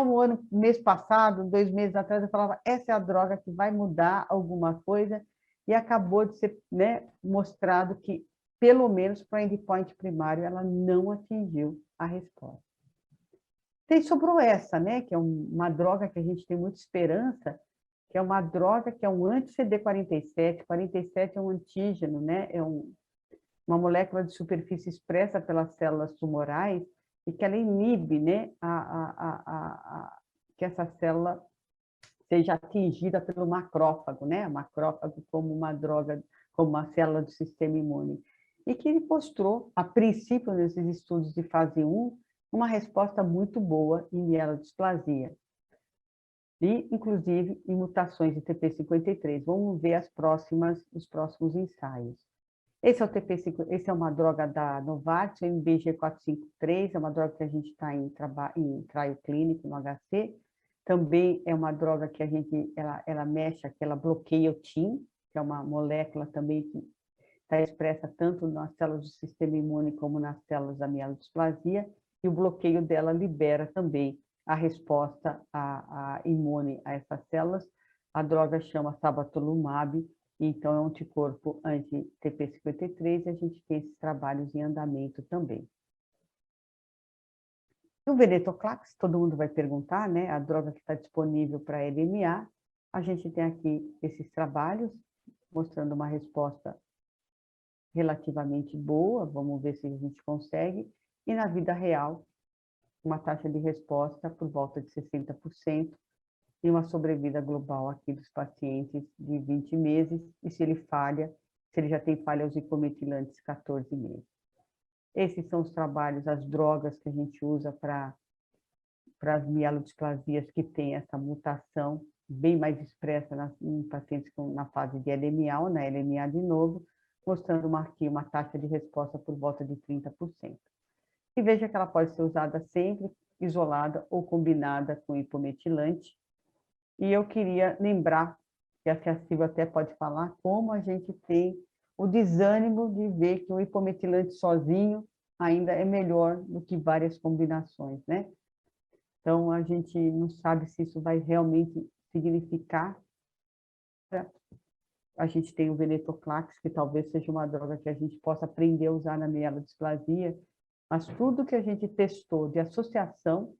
mês passado, 2 meses atrás, eu falava, essa é a droga que vai mudar alguma coisa, e acabou de ser, né, mostrado que, pelo menos para o endpoint primário, ela não atingiu a resposta. Sobrou essa, né, que é uma droga que a gente tem muita esperança, que é uma droga que é um anti-CD47. 47 é um antígeno, né, é uma molécula de superfície expressa pelas células tumorais, e que ela inibe, né, que essa célula seja atingida pelo macrófago, né, o macrófago como uma droga, como uma célula do sistema imune. E que ele mostrou, a princípio, nesses estudos de fase 1, uma resposta muito boa em mielodisplasia. E, inclusive, em mutações de TP53. Vamos ver os próximos ensaios. Esse é uma droga da Novartis, o MBG453, é uma droga que a gente está em trial clínico no HC. Também é uma droga que ela mexe, ela bloqueia o TIM, que é uma molécula também que está expressa tanto nas células do sistema imune como nas células da mielodisplasia, e o bloqueio dela libera também a resposta imune a essas células. A droga chama sabatolumab, então é um anticorpo anti-TP53, e a gente tem esses trabalhos em andamento também. O venetoclax, todo mundo vai perguntar, né? A droga que está disponível para LMA. A gente tem aqui esses trabalhos, mostrando uma resposta relativamente boa, vamos ver se a gente consegue, e na vida real, uma taxa de resposta por volta de 60%, e uma sobrevida global aqui dos pacientes de 20 meses, e se ele já tem falha os icometilantes, 14 meses. Esses são os trabalhos, as drogas que a gente usa para as mielodisplasias que têm essa mutação bem mais expressa em pacientes na fase de LMA ou na LMA de novo, mostrando aqui uma taxa de resposta por volta de 30%. E veja que ela pode ser usada sempre isolada ou combinada com hipometilante. E eu queria lembrar, que a Silvia até pode falar, como a gente tem o desânimo de ver que o hipometilante sozinho ainda é melhor do que várias combinações, né? Então, a gente não sabe se isso vai realmente significar. A gente tem o venetoclax, que talvez seja uma droga que a gente possa aprender a usar na mielodisplasia, mas tudo que a gente testou de associação,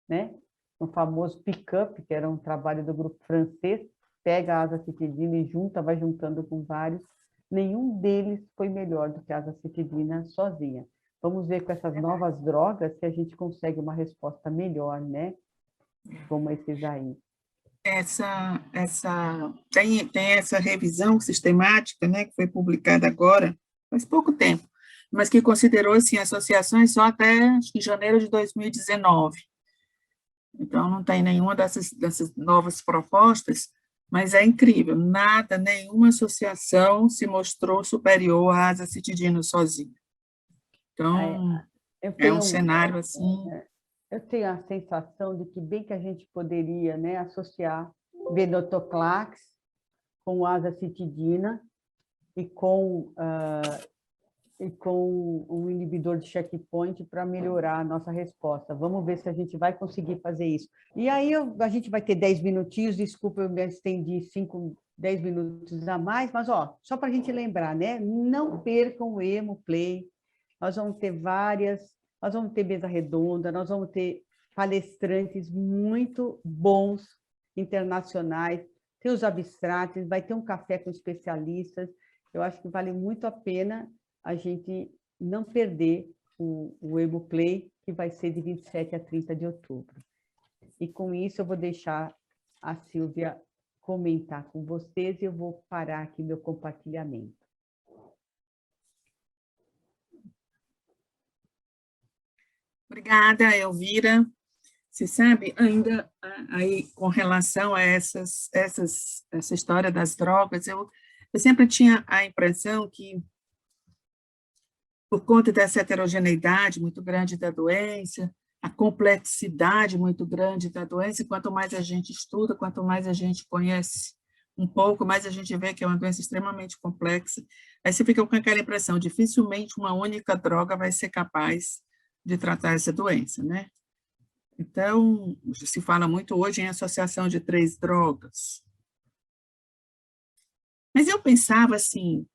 né? O famoso pick-up, que era um trabalho do grupo francês, pega a azacitidina e vai juntando com vários, nenhum deles foi melhor do que a azacitidina sozinha. Vamos ver com essas novas drogas se a gente consegue uma resposta melhor, né? Como esses aí. Tem essa revisão sistemática, né, que foi publicada agora, faz pouco tempo, mas que considerou assim, associações só até acho que janeiro de 2019. Então, não tem nenhuma dessas novas propostas Mas é incrível, nada, nenhuma associação se mostrou superior à azacitidina sozinha. Então, Eu é um tenho, cenário assim... eu tenho a sensação de que bem que a gente poderia, né, associar venetoclax com azacitidina e com um inibidor de checkpoint para melhorar a nossa resposta. Vamos ver se a gente vai conseguir fazer isso. E aí a gente vai ter 10 minutinhos, desculpa, eu me estendi 10 minutos a mais, mas ó, só para a gente lembrar, né? Não percam o Hemoplay, nós vamos ter nós vamos ter mesa redonda, nós vamos ter palestrantes muito bons, internacionais, tem os abstratos, vai ter um café com especialistas, eu acho que vale muito a pena a gente não perder o Hemoplay, que vai ser de 27 a 30 de outubro. E com isso eu vou deixar a Sílvia comentar com vocês e eu vou parar aqui meu compartilhamento. Obrigada, Elvira. Você sabe, ainda aí com relação a essa história das drogas, eu sempre tinha a impressão que, por conta dessa heterogeneidade muito grande da doença, a complexidade muito grande da doença, quanto mais a gente estuda, quanto mais a gente conhece um pouco, mais a gente vê que é uma doença extremamente complexa, aí você fica com aquela impressão, dificilmente uma única droga vai ser capaz de tratar essa doença, né? Então, se fala muito hoje em associação de 3 drogas. Mas eu pensava, assim,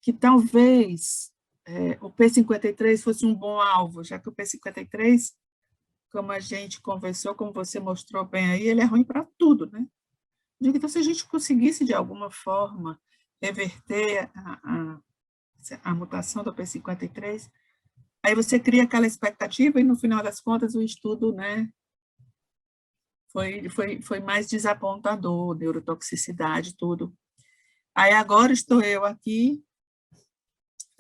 que talvez o P53 fosse um bom alvo, já que o P53, como a gente conversou, como você mostrou bem aí, ele é ruim para tudo, né? Digo, então, se a gente conseguisse, de alguma forma, reverter a mutação do P53, aí você cria aquela expectativa e, no final das contas, o estudo, né, foi mais desapontador, neurotoxicidade, tudo. Aí agora estou eu aqui,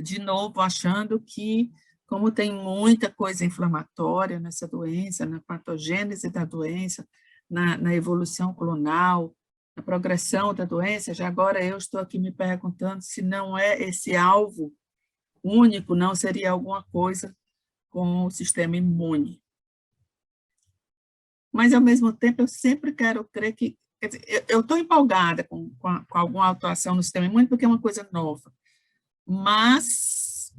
de novo, achando que, como tem muita coisa inflamatória nessa doença, na patogênese da doença, na evolução clonal, na progressão da doença, já agora eu estou aqui me perguntando se não é esse alvo único, não seria alguma coisa com o sistema imune. Mas, ao mesmo tempo, eu sempre quero crer que... Quer dizer, eu estou empolgada com alguma atuação no sistema imune, porque é uma coisa nova. Mas,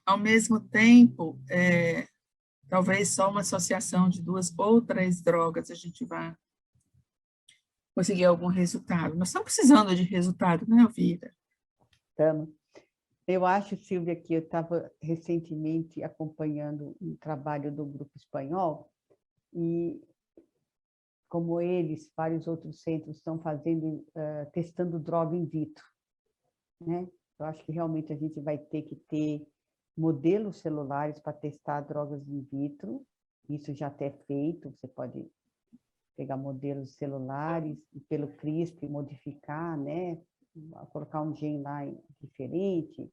ao mesmo tempo, talvez só uma associação de 2 ou 3 drogas a gente vai conseguir algum resultado. Nós estamos precisando de resultado, né, Elvira? Estamos. Eu acho, Sílvia, que eu estava recentemente acompanhando um trabalho do grupo espanhol e, como eles, vários outros centros estão fazendo, testando droga in vitro, né? Eu acho que realmente a gente vai ter que ter modelos celulares para testar drogas in vitro, isso já até é feito, você pode pegar modelos celulares e pelo CRISPR modificar, né? Colocar um gene lá diferente,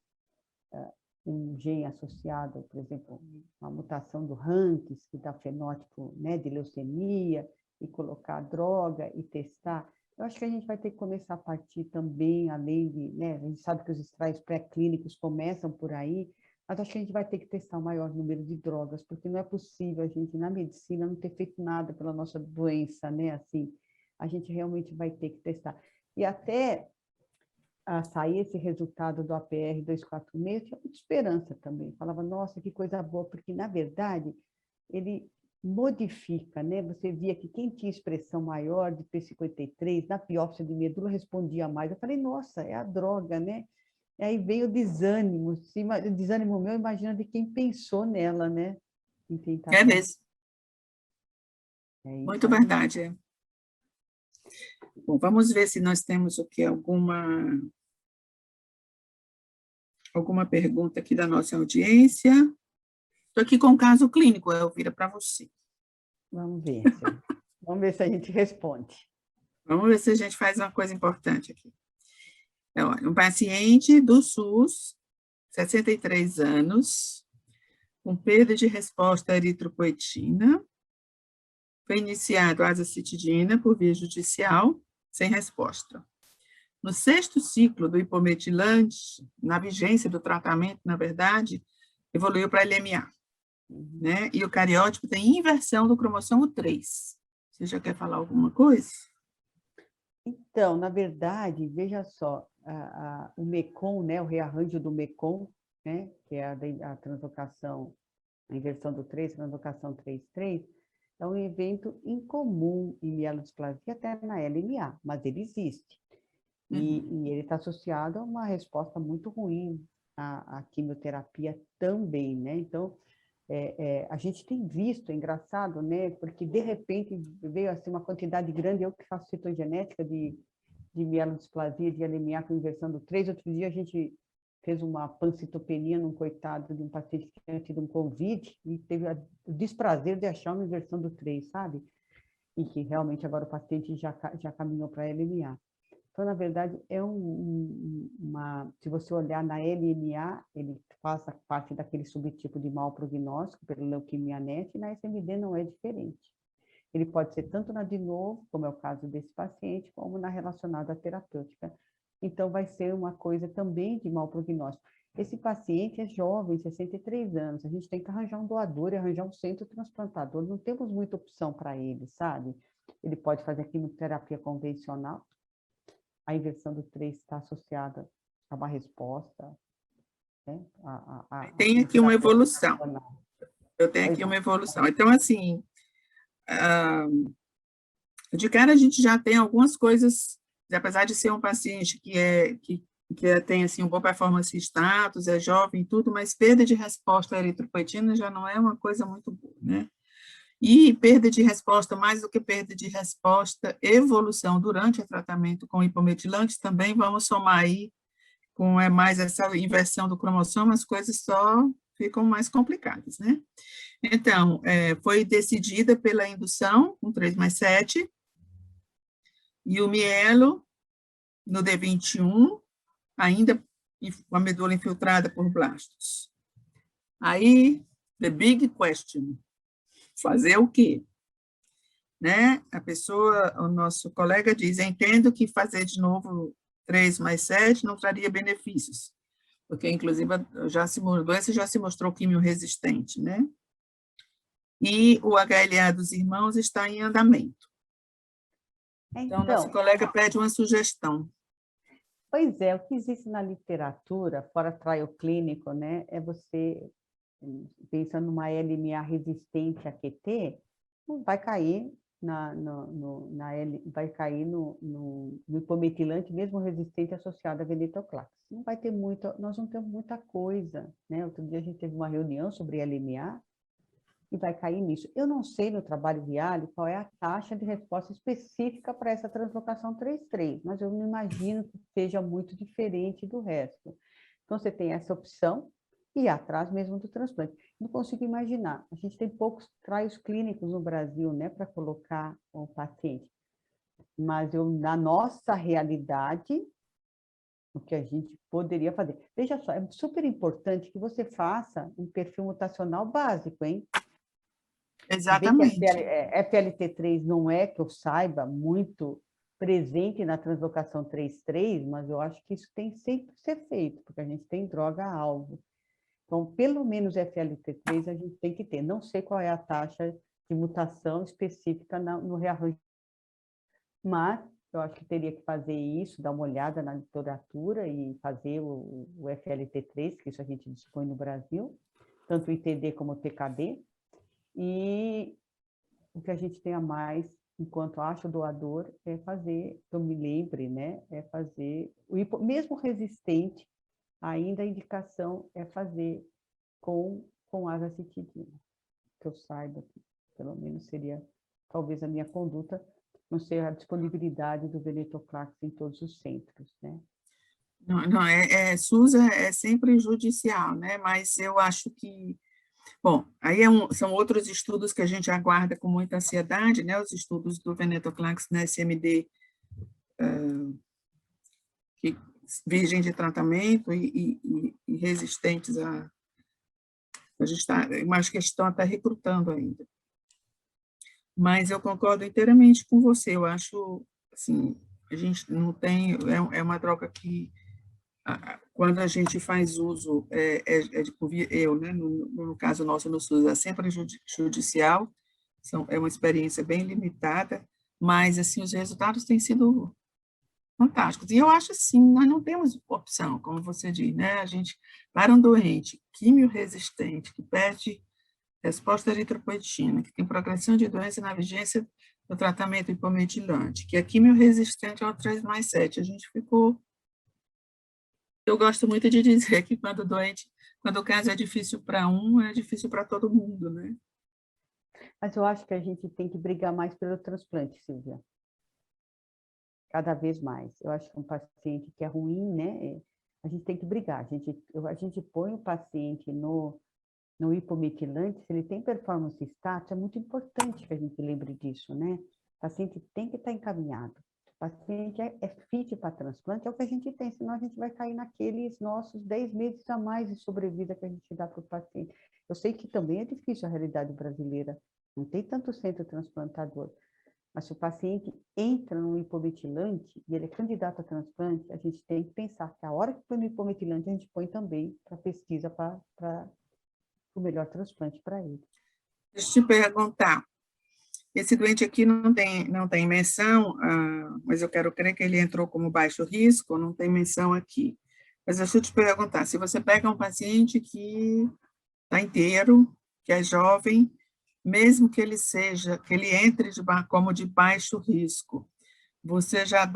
um gene associado, por exemplo, uma mutação do Hanks, que dá fenótipo, né, de leucemia, e colocar droga e testar. Eu acho que a gente vai ter que começar a partir também, além de, né, a gente sabe que os ensaios pré-clínicos começam por aí, mas acho que a gente vai ter que testar o maior número de drogas, porque não é possível a gente, na medicina, não ter feito nada pela nossa doença, né, assim, a gente realmente vai ter que testar. E até a sair esse resultado do APR 246, tinha muita esperança também. Falava, nossa, que coisa boa, porque, na verdade, ele modifica, né? Você via que quem tinha expressão maior de P53, na biópsia de medula, respondia mais. Eu falei, nossa, é a droga, né? E aí veio o desânimo. O desânimo meu, imagina de quem pensou nela, né? Em tentar É mesmo. Muito aí. verdade. Bom, vamos ver se nós temos o quê? Alguma pergunta aqui da nossa audiência. Estou aqui com um caso clínico, Elvira, para você. Vamos ver. Vamos ver se a gente responde. Vamos ver se a gente faz uma coisa importante aqui. Então, um paciente do SUS, 63 anos, com perda de resposta à eritropoetina, foi iniciado a azacitidina por via judicial, sem resposta. No 6º ciclo do hipometilante, na vigência do tratamento, na verdade, evoluiu para LMA, né? E o cariótipo tem inversão do cromossomo 3. Você já quer falar alguma coisa? Então, na verdade, veja só, o MECOM, né, o rearranjo do MECOM, né, que é a translocação, a inversão do 3, translocação 3,3, é um evento incomum em mielodisplasia, até na LMA, mas ele existe. E ele está associado a uma resposta muito ruim à quimioterapia também, né? Então, a gente tem visto, é engraçado, né? Porque, de repente, veio assim, uma quantidade grande, eu que faço citogenética de mielodisplasia, de anemia com inversão do 3, outro dia a gente fez uma pancitopenia num coitado de um paciente que tinha tido um Covid e teve o desprazer de achar uma inversão do 3, sabe? E que realmente agora o paciente já caminhou para a LMA. Então, na verdade, se você olhar na LMA, ele faz parte daquele subtipo de mau prognóstico, pela leuquimia NET, e na SMD não é diferente. Ele pode ser tanto na de novo, como é o caso desse paciente, como na relacionada à terapêutica. Então, vai ser uma coisa também de mau prognóstico. Esse paciente é jovem, 63 anos, a gente tem que arranjar um doador e arranjar um centro transplantador, não temos muita opção para ele, sabe? Ele pode fazer quimioterapia convencional, a inversão do 3 está associada a uma resposta. Né? Tem aqui uma evolução. Eu tenho aqui uma evolução. Então, assim, de cara a gente já tem algumas coisas, apesar de ser um paciente que tem assim, um bom performance status, é jovem e tudo, mas perda de resposta à eritropoetina já não é uma coisa muito boa, né? E perda de resposta, mais do que perda de resposta, evolução durante o tratamento com hipometilantes, também vamos somar aí com mais essa inversão do cromossomo, as coisas só ficam mais complicadas, né? Então, foi decidida pela indução, com 3+7, e o mielo, no D21, ainda com a medula infiltrada por blastos. Aí, the big question, fazer o quê? Né? O nosso colega diz, entendo que fazer de novo 3+7 não traria benefícios, porque, inclusive, a doença já se mostrou quimio-resistente, né? E o HLA dos irmãos está em andamento. Então, nosso colega pede uma sugestão. Pois é, o que existe na literatura, fora trial clínico, né, é você, pensando numa LMA resistente a QT, vai cair vai cair no hipometilante, mesmo resistente associado a venetoclax. Não vai ter nós não temos muita coisa, né? Outro dia a gente teve uma reunião sobre LMA e vai cair nisso. Eu não sei no trabalho Viale qual é a taxa de resposta específica para essa translocação 3,3, mas eu não imagino que seja muito diferente do resto. Então, você tem essa opção e ir atrás mesmo do transplante. Não consigo imaginar. A gente tem poucos trials clínicos no Brasil, né, para colocar o paciente. Mas na nossa realidade, o que a gente poderia fazer. Veja só, é super importante que você faça um perfil mutacional básico, hein? Exatamente. FLT3 não é, que eu saiba, muito presente na translocação 3,3, mas eu acho que isso tem sempre que ser feito, porque a gente tem droga-alvo. Então, pelo menos FLT3 a gente tem que ter. Não sei qual é a taxa de mutação específica no rearranjo, mas eu acho que teria que fazer isso, dar uma olhada na literatura e fazer o FLT3, que isso a gente dispõe no Brasil, tanto o ITD como o TKD, e o que a gente tem a mais, enquanto acho doador, é fazer, que eu me lembre, né, é fazer, mesmo resistente, ainda a indicação é fazer com azacitidina, que eu saiba, pelo menos seria, talvez, a minha conduta, não sei a disponibilidade do venetoclax em todos os centros, né? Não, SUS é sempre judicial, né? Mas eu acho que, bom, aí são outros estudos que a gente aguarda com muita ansiedade, né? Os estudos do venetoclax na SMD, que virgem de tratamento e resistentes a gente está, eu acho que eles estão até recrutando ainda. Mas eu concordo inteiramente com você, eu acho, assim, a gente não tem, é uma droga que, quando a gente faz uso, eu, né, no caso nosso no SUS, é sempre judicial, é uma experiência bem limitada, mas, assim, os resultados têm sido fantásticos. E eu acho assim, nós não temos opção, como você diz, né? A gente, para um doente quimio-resistente, que perde resposta eritropoetina, que tem progressão de doença na vigência do tratamento hipometilante, que é quimio-resistente ao 3+7, a gente ficou... Eu gosto muito de dizer que quando o caso é difícil para um, é difícil para todo mundo, né? Mas eu acho que a gente tem que brigar mais pelo transplante, Silvia. Cada vez mais. Eu acho que um paciente que é ruim, né? A gente tem que brigar. A gente põe o paciente no hipometilante, se ele tem performance status, é muito importante que a gente lembre disso, né? O paciente tem que estar encaminhado. O paciente é fit para transplante, é o que a gente tem, senão a gente vai cair naqueles nossos 10 meses a mais de sobrevida que a gente dá para o paciente. Eu sei que também é difícil a realidade brasileira, não tem tanto centro transplantador, mas se o paciente entra no hipometilante e ele é candidato a transplante, a gente tem que pensar que a hora que põe no hipometilante, a gente põe também para pesquisa para o melhor transplante para ele. Deixa eu te perguntar, esse doente aqui não tem menção, mas eu quero crer que ele entrou como baixo risco, não tem menção aqui. Mas deixa eu te perguntar, se você pega um paciente que está inteiro, que é jovem, mesmo que ele entre como de baixo risco, você já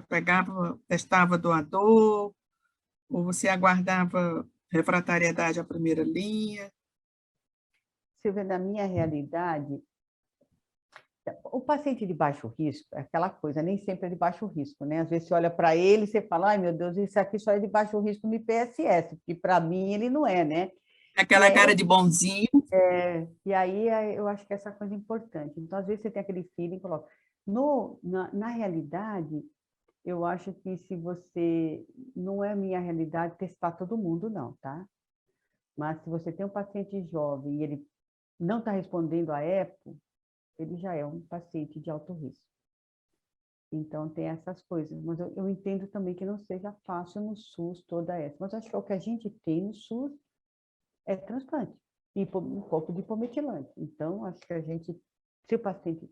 pegava, testava doador, ou você aguardava refratariedade à primeira linha? Silvia, na minha realidade, o paciente de baixo risco é aquela coisa, nem sempre é de baixo risco, né? Às vezes você olha para ele e você fala, ai meu Deus, isso aqui só é de baixo risco no IPSS, porque para mim ele não é, né? Aquela cara de bonzinho. E aí eu acho que essa coisa é importante. Então, às vezes você tem aquele feeling e coloca. Na realidade, eu acho que se você... Não é minha realidade testar todo mundo, não, tá? Mas se você tem um paciente jovem e ele não está respondendo à EPO, ele já é um paciente de alto risco. Então, tem essas coisas. Mas eu entendo também que não seja fácil no SUS toda essa. Mas acho que o que a gente tem no SUS é transplante e um pouco de hipometilante. Então, acho que se o paciente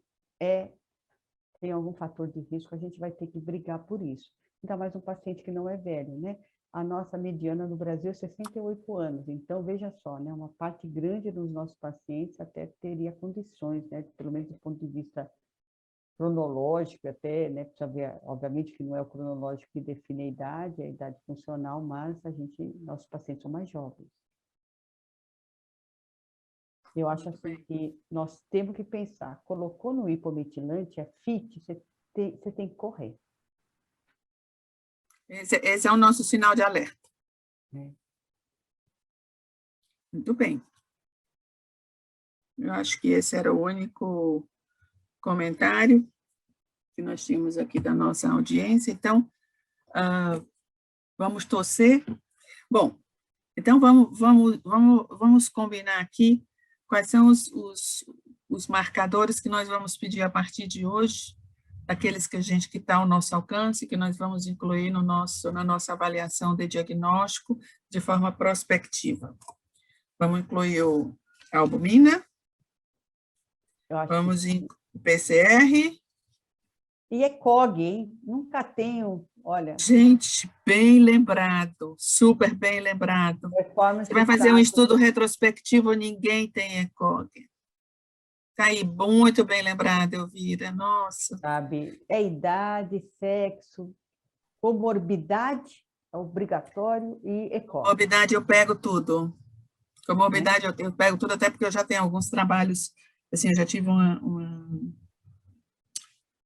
tem algum fator de risco, a gente vai ter que brigar por isso. Ainda mais um paciente que não é velho, né? A nossa mediana no Brasil é 68 anos. Então, veja só, né? Uma parte grande dos nossos pacientes até teria condições, né? Pelo menos do ponto de vista cronológico, até, né? Precisa ver, obviamente que não é o cronológico que define a idade funcional, mas nossos pacientes são mais jovens. Eu acho assim que nós temos que pensar, colocou no hipometilante, é fit, você tem que correr. Esse é o nosso sinal de alerta. Muito bem. Eu acho que esse era o único comentário que nós tínhamos aqui da nossa audiência. Então, vamos torcer. Bom, então vamos combinar aqui quais são os marcadores que nós vamos pedir a partir de hoje, daqueles que está ao nosso alcance, que nós vamos incluir na nossa avaliação de diagnóstico de forma prospectiva. Vamos incluir a albumina, vamos em PCR. E ECOG, hein? Nunca tenho, olha... Gente, bem lembrado, super bem lembrado. Você vai fazer um estudo retrospectivo, ninguém tem ECOG. Está aí, muito bem lembrado, Elvira, nossa. Sabe, é idade, sexo, comorbidade, é obrigatório, e ECOG. Comorbidade eu pego tudo. Comorbidade eu pego tudo, até porque eu já tenho alguns trabalhos, assim, eu já tive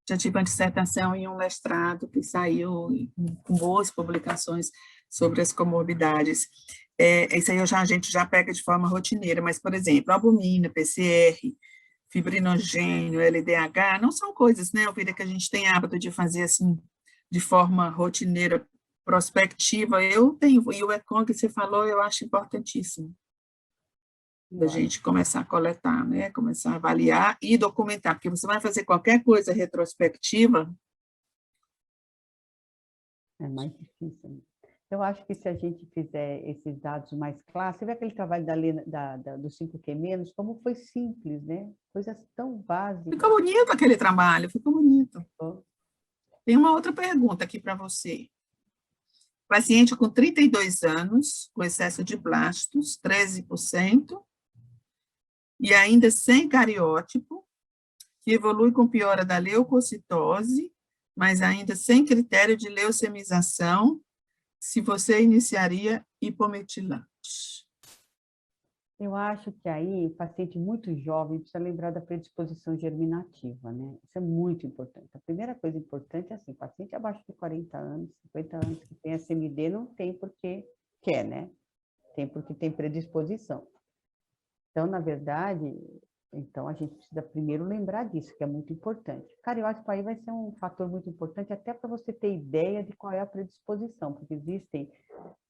já tive uma dissertação e um mestrado que saiu com boas publicações sobre as comorbidades. Isso aí a gente já pega de forma rotineira, mas, por exemplo, albumina, PCR, fibrinogênio, LDH, não são coisas, né, Elvira, que a gente tem hábito de fazer assim, de forma rotineira, prospectiva. Eu tenho, e o ECOG que você falou, eu acho importantíssimo. da gente começar a coletar, né? Começar a avaliar e documentar, porque você vai fazer qualquer coisa retrospectiva. É mais difícil, né? Eu acho que se a gente fizer esses dados mais clássicos, você vê aquele trabalho dos 5Q menos, como foi simples, né? Coisas tão básicas. Ficou bonito aquele trabalho, ficou bonito. Tem uma outra pergunta aqui para você. Paciente com 32 anos, com excesso de blastos, 13%, e ainda sem cariótipo, que evolui com piora da leucocitose, mas ainda sem critério de leucemização, se você iniciaria hipometilante. Eu acho que aí, o paciente muito jovem precisa lembrar da predisposição germinativa, né? Isso é muito importante. A primeira coisa importante é assim, paciente abaixo de 40 anos, 50 anos que tem SMD, não tem porque quer, né? Tem porque tem predisposição. Então, na verdade, então a gente precisa primeiro lembrar disso, que é muito importante. O cariótipo aí vai ser um fator muito importante até para você ter ideia de qual é a predisposição, porque existem,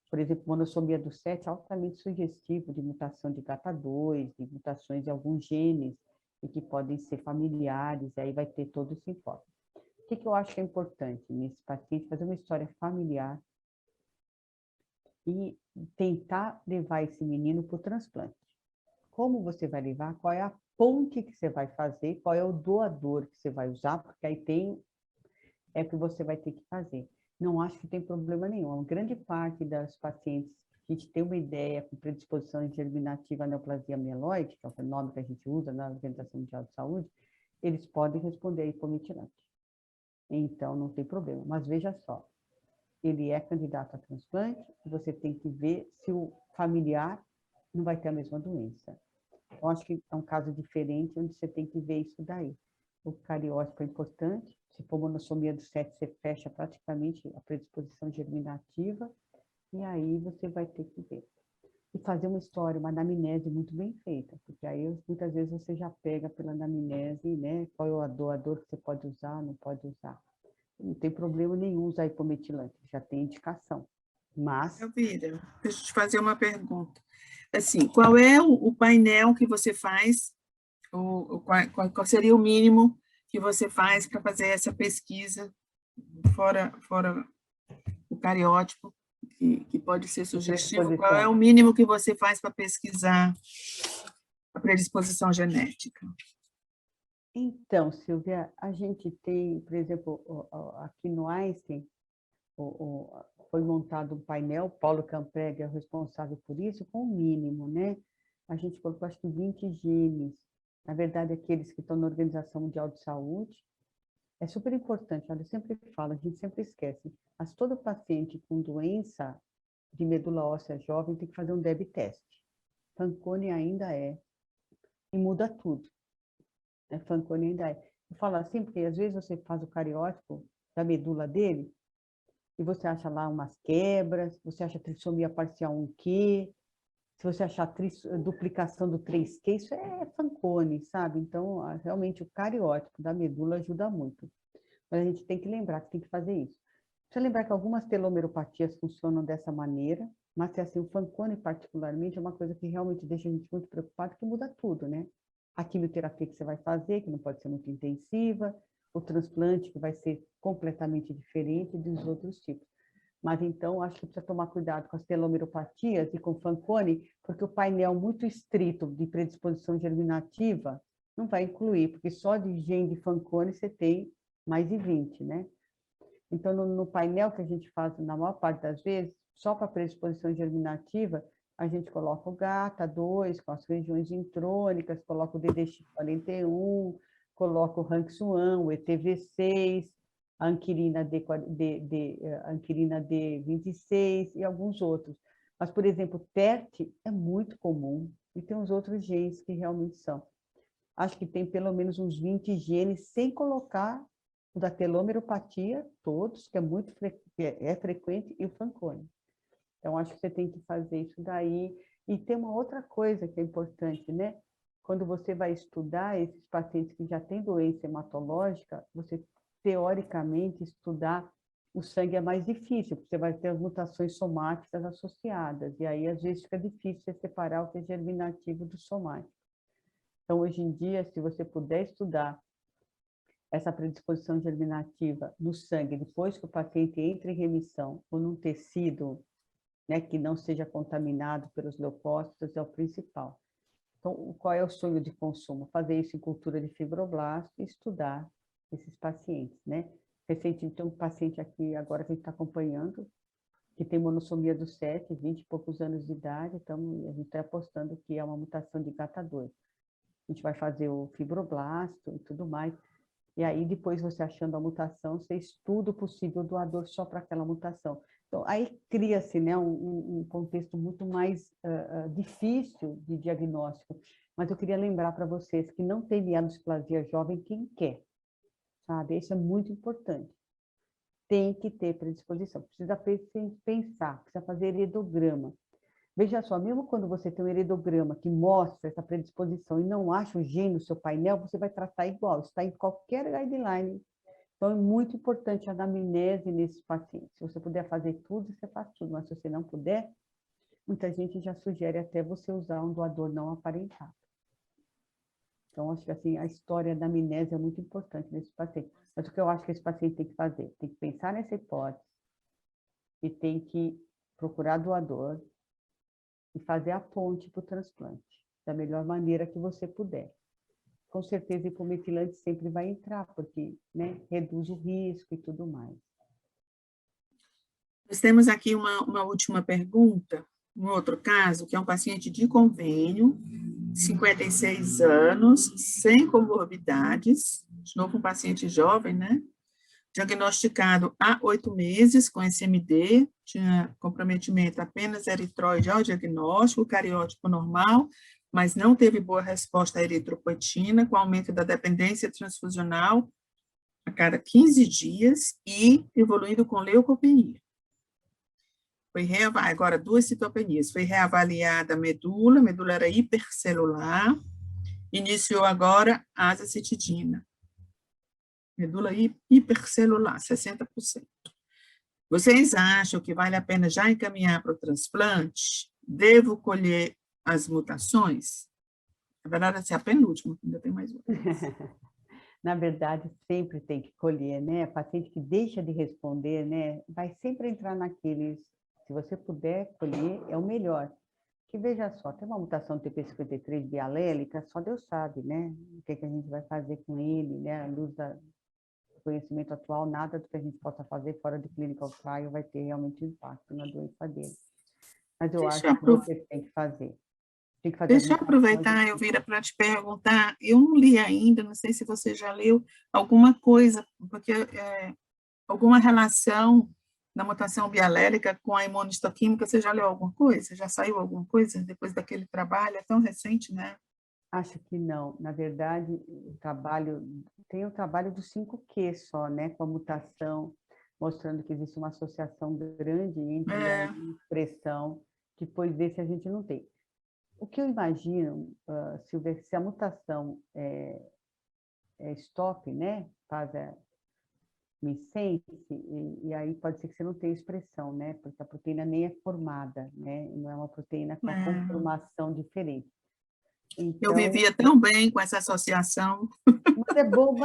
por exemplo, monossomia do 7, altamente sugestivo de mutação de GATA2, de mutações de alguns genes, e que podem ser familiares, e aí vai ter todo esse enfoque. O que eu acho que é importante nesse paciente? Fazer uma história familiar e tentar levar esse menino para o transplante. Como você vai levar, qual é a ponte que você vai fazer, qual é o doador que você vai usar, porque aí é que você vai ter que fazer. Não acho que tem problema nenhum. Uma grande parte das pacientes, a gente tem uma ideia com predisposição germinativa à neoplasia mieloide, que é o nome que a gente usa na Organização Mundial de Saúde, eles podem responder a hipometilante. Então, não tem problema. Mas veja só, ele é candidato a transplante, você tem que ver se o familiar não vai ter a mesma doença. Eu acho que é um caso diferente, onde você tem que ver isso daí. O cariótipo é importante, se for monossomia do 7, você fecha praticamente a predisposição germinativa, e aí você vai ter que ver. E fazer uma história, uma anamnese muito bem feita, porque aí muitas vezes você já pega pela anamnese, né, qual é o doador que você pode usar, não pode usar. Não tem problema nenhum usar hipometilante, já tem indicação. Mas... Elvira, deixa eu te fazer uma pergunta. Assim, qual é o painel que você faz, qual seria o mínimo que você faz para fazer essa pesquisa, fora o cariótipo, que pode ser sugestivo, qual é o mínimo que você faz para pesquisar a predisposição genética? Então, Silvia, a gente tem, por exemplo, aqui no Einstein, foi montado um painel, Paulo Campreg é o responsável por isso, com o mínimo, né? A gente colocou, acho que 20 genes, na verdade, aqueles que estão na Organização Mundial de Saúde. É super importante, olha, eu sempre falo, a gente sempre esquece, mas todo paciente com doença de medula óssea jovem tem que fazer um DEB teste. Fanconi ainda é, e muda tudo. Fanconi ainda é. Eu falo assim, porque às vezes você faz o cariótipo da medula dele, e você acha lá umas quebras, você acha trissomia parcial 1Q, se você achar duplicação do 3Q, isso é Fanconi, sabe? Então, realmente, o cariótipo da medula ajuda muito. Mas a gente tem que lembrar que tem que fazer isso. Precisa lembrar que algumas telomeropatias funcionam dessa maneira, mas assim, o Fanconi particularmente é uma coisa que realmente deixa a gente muito preocupado, que muda tudo, né? A quimioterapia que você vai fazer, que não pode ser muito intensiva, o transplante, que vai ser completamente diferente dos outros tipos. Mas então, acho que precisa tomar cuidado com as telomeropatias e com o Fanconi, porque o painel muito estrito de predisposição germinativa não vai incluir, porque só de gene de Fanconi você tem mais de 20, né? Então, no painel que a gente faz, na maior parte das vezes, só para predisposição germinativa, a gente coloca o GATA2, com as regiões intrônicas, coloca o DDX41, coloca o RANX1, o ETV6, a anquirina D26 e alguns outros. Mas, por exemplo, TERT é muito comum e tem uns outros genes que realmente são. Acho que tem pelo menos uns 20 genes, sem colocar o da telomeropatia, todos, que é muito frequente, e o Fanconi. Então, acho que você tem que fazer isso daí. E tem uma outra coisa que é importante, né? Quando você vai estudar esses pacientes que já têm doença hematológica, você, teoricamente, estudar o sangue é mais difícil, porque você vai ter as mutações somáticas associadas, e aí às vezes fica difícil você separar o que é germinativo do somático. Então, hoje em dia, se você puder estudar essa predisposição germinativa no sangue, depois que o paciente entra em remissão, ou num tecido, né, que não seja contaminado pelos leucócitos, é o principal. Então, qual é o sonho de consumo? Fazer isso em cultura de fibroblasto e estudar esses pacientes, né? Recentemente, tem um paciente aqui, agora que a gente está acompanhando, que tem monossomia do 7, 20 e poucos anos de idade, então a gente está apostando que é uma mutação de GATA2. A gente vai fazer o fibroblasto e tudo mais, e aí depois você achando a mutação, você estuda o possível doador só para aquela mutação. Então, aí cria-se, né, um contexto muito mais difícil de diagnóstico, mas eu queria lembrar para vocês que não tem mielodisplasia jovem quem quer, sabe? Isso é muito importante. Tem que ter predisposição, precisa pensar, precisa fazer heredograma. Veja só, mesmo quando você tem um heredograma que mostra essa predisposição e não acha o gene no seu painel, você vai tratar igual, está em qualquer guideline. Então, é muito importante a anamnese nesses pacientes. Se você puder fazer tudo, você faz tudo, mas se você não puder, muita gente já sugere até você usar um doador não aparentado. Então, acho que assim, a história da anamnese é muito importante nesse paciente. Mas o que eu acho que esse paciente tem que fazer? Tem que pensar nessa hipótese e tem que procurar doador e fazer a ponte para o transplante, da melhor maneira que você puder. Com certeza, o hipometilante sempre vai entrar, porque, né, reduz o risco e tudo mais. Nós temos aqui uma última pergunta, um outro caso, que é um paciente de convênio, 56 anos, sem comorbidades, de novo um paciente jovem, né? Diagnosticado há 8 meses com SMD, tinha comprometimento apenas eritroide ao diagnóstico, cariótipo normal, mas não teve boa resposta à eritropoetina, com aumento da dependência transfusional a cada 15 dias e evoluindo com leucopenia. Agora, 2 citopenias. Foi reavaliada a medula era hipercelular, iniciou agora a azacitidina. Medula hipercelular, 60%. Vocês acham que vale a pena já encaminhar para o transplante? Devo colher as mutações? Na verdade, essa é a penúltima, ainda tem mais uma. Na verdade, sempre tem que colher, né? A paciente que deixa de responder, né, vai sempre entrar naqueles, se você puder colher, é o melhor. Que veja só, tem uma mutação TP53 bialélica, só Deus sabe, né? O que a gente vai fazer com ele, né? À luz do conhecimento atual, nada do que a gente possa fazer fora de clinical trial vai ter realmente impacto na doença dele. Mas eu acho que você tem que fazer. Deixa eu aproveitar, Elvira, para te perguntar, eu não li ainda, não sei se você já leu alguma coisa, porque alguma relação da mutação bialélica com a imunistoquímica, você já leu alguma coisa? Já saiu alguma coisa depois daquele trabalho? É tão recente, né? Acho que não. Na verdade, tem o trabalho do 5Q só, né, com a mutação, mostrando que existe uma associação grande entre a expressão, depois desse a gente não tem. O que eu imagino, Silvia, se a mutação é stop, né, faz a missense, e aí pode ser que você não tenha expressão, né, porque a proteína nem é formada, né, não é uma proteína com a conformação diferente. Então, eu vivia tão bem com essa associação. Mas é bom,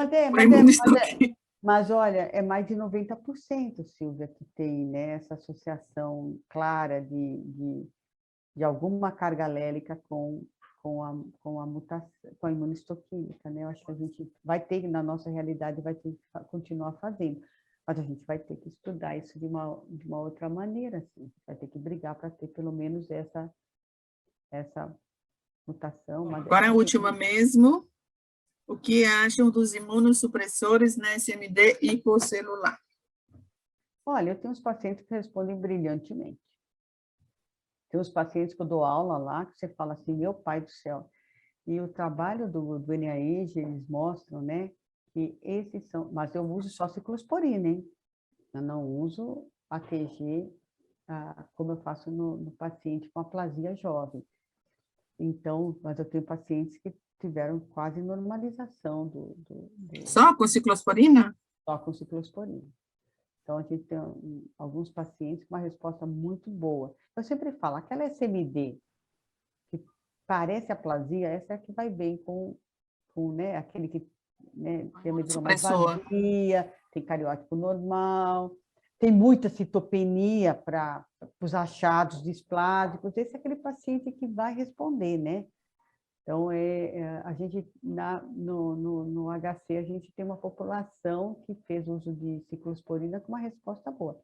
mas olha, é mais de 90%, Silvia, que tem, né, essa associação clara de alguma carga alélica com a mutação, com a imunistoquímica, né? Eu acho que a gente vai ter, na nossa realidade, vai ter que continuar fazendo, mas a gente vai ter que estudar isso de uma outra maneira, assim. Vai ter que brigar para ter pelo menos essa mutação. Mas agora a última mesmo. O que acham dos imunossupressores na SMD hipocelular? Olha, eu tenho uns pacientes que respondem brilhantemente. Tem uns pacientes que eu dou aula lá, que você fala assim, meu pai do céu. E o trabalho do NIH, eles mostram, né, que esses são... Mas eu uso só ciclosporina, hein? Eu não uso ATG, como eu faço no paciente com aplasia jovem. Então, mas eu tenho pacientes que tiveram quase normalização Só com ciclosporina? Só com ciclosporina. Então, a gente tem alguns pacientes com uma resposta muito boa. Eu sempre falo, aquela SMD, que parece aplasia, essa é a que vai bem com né, aquele que né, tem a medula mais vazia, tem cariótipo normal, tem muita citopenia para os achados displásicos. Esse é aquele paciente que vai responder, né? Então, a gente, no HC, a gente tem uma população que fez uso de ciclosporina com uma resposta boa.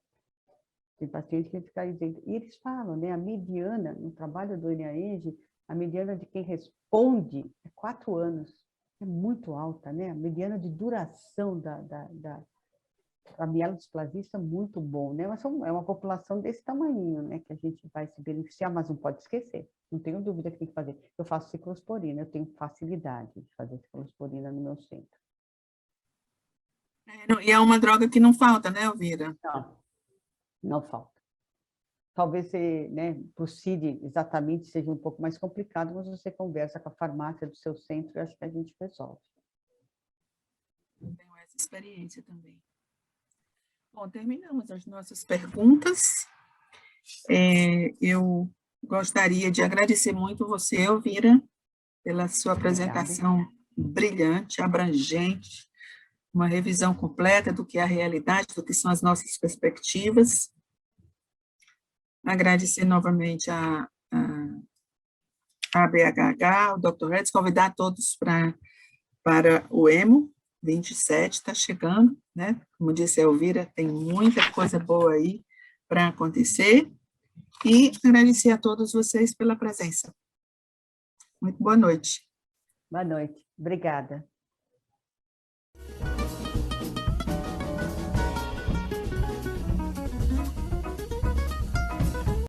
Tem paciente que fica dizendo, e eles falam, né, a mediana, no trabalho do NIANG, a mediana de quem responde é 4 anos. É muito alta, né? A mediana de duração da mielodisplasia é muito bom, né? Mas é uma população desse tamanho, né? Que a gente vai se beneficiar, mas não pode esquecer. Não tenho dúvida que tem que fazer. Eu faço ciclosporina, eu tenho facilidade de fazer ciclosporina no meu centro. E é uma droga que não falta, né, Elvira? Não falta. Talvez você, né, para o CID exatamente seja um pouco mais complicado, mas você conversa com a farmácia do seu centro e acho que a gente resolve. Eu tenho essa experiência também. Bom, terminamos as nossas perguntas. Eu gostaria de agradecer muito você, Elvira, pela sua apresentação brilhante, abrangente, uma revisão completa do que é a realidade, do que são as nossas perspectivas. Agradecer novamente a BHH, o Dr. Redis, convidar todos para o EMO 27, está chegando, né? Como disse a Elvira, tem muita coisa boa aí para acontecer. E agradecer a todos vocês pela presença. Muito boa noite. Boa noite. Obrigada.